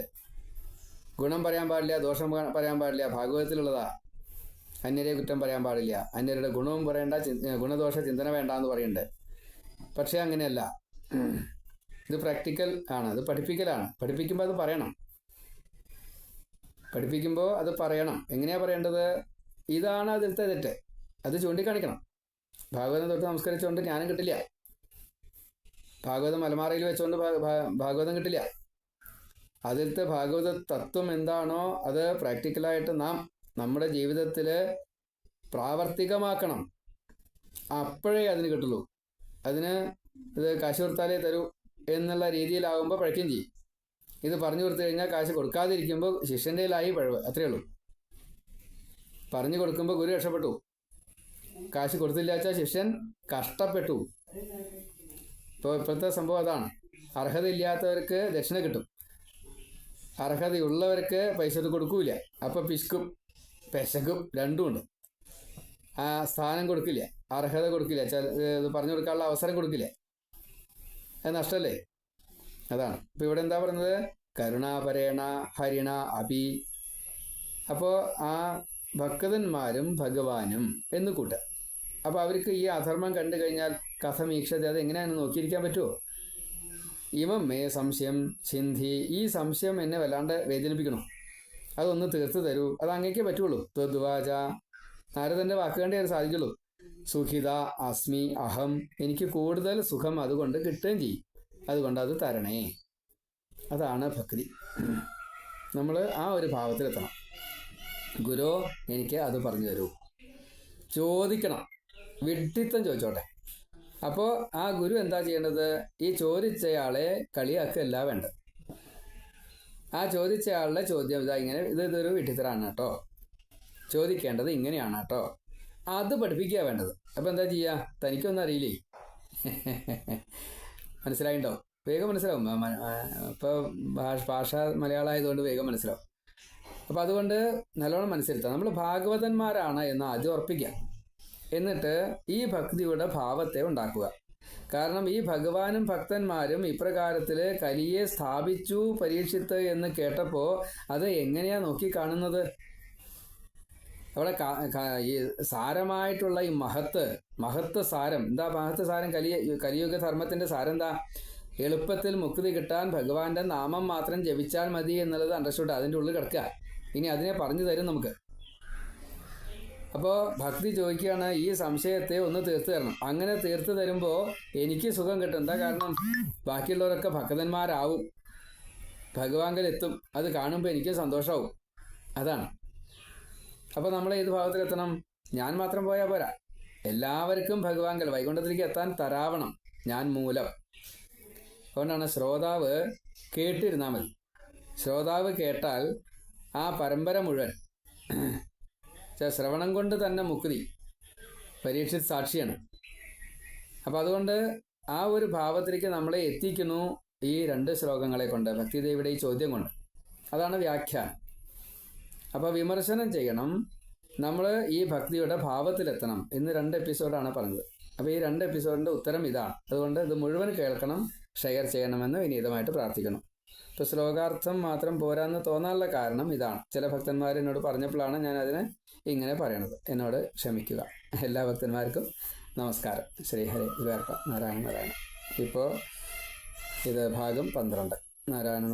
ഗുണം പറയാൻ പാടില്ല, ദോഷം പറയാൻ പാടില്ല, ഭാഗവതത്തിലുള്ളതാ. അന്യരെ കുറ്റം പറയാൻ പാടില്ല, അന്യരുടെ ഗുണവും പറയേണ്ട, ഗുണദോഷ ചിന്തന വേണ്ട എന്ന് പറയുന്നുണ്ട്. പക്ഷേ അങ്ങനെയല്ല, ഇത് പ്രാക്ടിക്കൽ ആണ്, അത് പഠിപ്പിക്കലാണ്. പഠിപ്പിക്കുമ്പോൾ അത് പറയണം, പഠിപ്പിക്കുമ്പോൾ അത് പറയണം. എങ്ങനെയാണ് പറയേണ്ടത്? ഇതാണ് അതിലത്തെ തെറ്റ്, അത് ചൂണ്ടിക്കാണിക്കണം. ഭാഗവതം തൊട്ട് നമസ്കരിച്ചുകൊണ്ട് ജ്ഞാനം കിട്ടില്ല, ഭാഗവതം അലമാറയിൽ വെച്ചുകൊണ്ട് ഭാഗവതം കിട്ടില്ല. അതിലത്തെ ഭാഗവത തത്വം എന്താണോ അത് പ്രാക്ടിക്കലായിട്ട് നാം നമ്മുടെ ജീവിതത്തിൽ പ്രാവർത്തികമാക്കണം. അപ്പോഴേ അതിന് കിട്ടുള്ളൂ. അതിന് ഇത് കാശ് കൊടുത്താലേ തരൂ എന്നുള്ള രീതിയിലാകുമ്പോൾ പഴക്കുകയും ചെയ്യും. ഇത് പറഞ്ഞു കൊടുത്തു കഴിഞ്ഞാൽ കാശ് കൊടുക്കാതിരിക്കുമ്പോൾ ശിഷ്യൻ്റെ കയ്യിലായി പഴവ്, അത്രയേ ഉള്ളൂ. പറഞ്ഞു കൊടുക്കുമ്പോൾ ഗുരു രക്ഷപ്പെട്ടു, കാശ് കൊടുത്തില്ല വെച്ചാൽ ശിഷ്യൻ കഷ്ടപ്പെട്ടു. ഇപ്പോഴത്തെ സംഭവം അതാണ്. അർഹതയില്ലാത്തവർക്ക് ദക്ഷിണ കിട്ടും, അർഹതയുള്ളവർക്ക് പൈസ കൊടുക്കൂല. അപ്പം പിശുക്കും പെശകും രണ്ടുമുണ്ട്. ആ സ്ഥാനം കൊടുക്കില്ല, അർഹത കൊടുക്കില്ല, ഇത് പറഞ്ഞു കൊടുക്കാനുള്ള അവസരം കൊടുക്കില്ല. അത് നഷ്ടമല്ലേ? അതാണ് ഇപ്പം ഇവിടെ എന്താ പറയുന്നത്? കരുണാപരേണ ഹരിണ അപി. അപ്പോൾ ആ ഭക്തന്മാരും ഭഗവാനും എന്ന് കൂട്ടുക. അപ്പോൾ അവർക്ക് ഈ അധർമ്മം കണ്ടു കഴിഞ്ഞാൽ കഥമീക്ഷത, അത് എങ്ങനെയാണ് നോക്കിയിരിക്കാൻ പറ്റുമോ? ഇവം മേ സംശയം സിന്ധി. ഈ സംശയം എന്നെ വല്ലാണ്ട് വേദനിപ്പിക്കണം, അതൊന്ന് തീർത്ത് തരൂ, അത് അങ്ങേക്കേ പറ്റുള്ളൂ. ത്വദ്വാച, നാരദൻ്റെ വാക്കുകണ്ടേ അത് സാധിക്കുള്ളൂ. സുഖിത അസ്മി അഹം, എനിക്ക് കൂടുതൽ സുഖം അതുകൊണ്ട് കിട്ടുകയും ചെയ്യും, അതുകൊണ്ട് അത് തരണേ. അതാണ് ഭക്തി. നമ്മൾ ആ ഒരു ഭാവത്തിലെത്തണം. ഗുരു എനിക്ക് അത് പറഞ്ഞു തരൂ, ചോദിക്കണം, വിഡ്ഢിത്തം ചോദിച്ചോട്ടെ. അപ്പോൾ ആ ഗുരു എന്താ ചെയ്യേണ്ടത്? ഈ ചോദിച്ചയാളെ കളിയാക്കല്ല വേണ്ടത്. ആ ചോദിച്ചയാളുടെ ചോദ്യം ഇതാ ഇങ്ങനെ, ഇതൊരു വിഡ്ഢിത്തരാണ് കേട്ടോ, ചോദിക്കേണ്ടത് ഇങ്ങനെയാണ് കേട്ടോ, അത് പഠിപ്പിക്കുക വേണ്ടത്. അപ്പോൾ എന്താ ചെയ്യുക? തനിക്കൊന്നും അറിയില്ലേ, മനസ്സിലായിട്ടോ? വേഗം മനസ്സിലാവും. ഇപ്പോൾ ഭാഷ മലയാളം ആയതുകൊണ്ട് വേഗം മനസ്സിലാവും. അപ്പോൾ അതുകൊണ്ട് നല്ലോണം മനസ്സിലാക്കാം. നമ്മൾ ഭാഗവതന്മാരാണ് എന്ന് ആദ്യം ഉറപ്പിക്കുക. എന്നിട്ട് ഈ ഭക്തിയുടെ ഭാവത്തെ ഉണ്ടാക്കുക. കാരണം ഈ ഭഗവാനും ഭക്തന്മാരും ഇപ്രകാരത്തിൽ കലിയെ സ്ഥാപിച്ചു പരീക്ഷിത്ത് എന്ന് കേട്ടപ്പോൾ അത് എങ്ങനെയാ നോക്കി കാണുന്നത്? അവിടെ ഈ സാരമായിട്ടുള്ള ഈ മഹത്ത് സാരം എന്താ? മഹത്ത് സാരം കലിയുഗ ധർമ്മത്തിൻ്റെ സാരം എന്താ? എളുപ്പത്തിൽ മുക്തി കിട്ടാൻ ഭഗവാന്റെ നാമം മാത്രം ജപിച്ചാൽ മതി എന്നുള്ളത് അണ്ടർസ്റ്റുഡ്, അതിൻ്റെ ഉള്ളിൽ കിടക്കുക. ഇനി അതിനെ പറഞ്ഞു തരും നമുക്ക്. അപ്പോൾ ഭക്തി ചോദിക്കുകയാണ്, ഈ സംശയത്തെ ഒന്ന് തീർത്തു തരണം. അങ്ങനെ തീർത്തു തരുമ്പോൾ എനിക്ക് സുഖം കിട്ടും. എന്താ കാരണം? ബാക്കിയുള്ളവരൊക്കെ ഭക്തന്മാരാവും, ഭഗവാങ്കലെത്തും, അത് കാണുമ്പോൾ എനിക്ക് സന്തോഷമാവും. അതാണ്. അപ്പോൾ നമ്മൾ ഏത് ഭാവത്തിലെത്തണം? ഞാൻ മാത്രം പോയാൽ പോരാ, എല്ലാവർക്കും ഭഗവാങ്കൽ വൈകുണ്ഠത്തിലേക്ക് എത്താൻ തരാവണം ഞാൻ മൂലം. അതുകൊണ്ടാണ് ശ്രോതാവ് കേട്ടിരുന്നാൽ മതി. ശ്രോതാവ് കേട്ടാൽ ആ പരമ്പര മുഴുവൻ ശ്രവണം കൊണ്ട് തന്നെ മുക്തി. പരീക്ഷിത് സാക്ഷിയാണ്. അപ്പം അതുകൊണ്ട് ആ ഒരു ഭാവത്തിലേക്ക് നമ്മളെ എത്തിക്കുന്നു ഈ 2 ശ്ലോകങ്ങളെ കൊണ്ട്, ഭക്തിദേവിയുടെ ഈ ചോദ്യം കൊണ്ട്. അതാണ് വ്യാഖ്യാനം. അപ്പോൾ വിമർശനം ചെയ്യണം, നമ്മൾ ഈ ഭക്തിയുടെ ഭാവത്തിലെത്തണം എന്ന് 2 എപ്പിസോഡാണ് പറഞ്ഞത്. അപ്പോൾ ഈ 2 എപ്പിസോഡിൻ്റെ ഉത്തരം ഇതാണ്. അതുകൊണ്ട് ഇത് മുഴുവൻ കേൾക്കണം, ഷെയർ ചെയ്യണമെന്ന് വിനീതമായിട്ട് പ്രാർത്ഥിക്കണം. ഇപ്പോൾ ശ്ലോകാർത്ഥം മാത്രം പോരാന്ന് തോന്നാനുള്ള കാരണം ഇതാണ്. ചില ഭക്തന്മാർ എന്നോട് പറഞ്ഞപ്പോഴാണ് ഞാൻ അതിനെ ഇങ്ങനെ പറയണത്. എന്നോട് ക്ഷമിക്കുക. എല്ലാ ഭക്തന്മാർക്കും നമസ്കാരം. ശ്രീഹരി ഗുരുവായൂരപ്പ. നാരായണ നാരായണ. ഇപ്പോൾ ഇത് ഭാഗം 12. നാരായണ നാരായണ.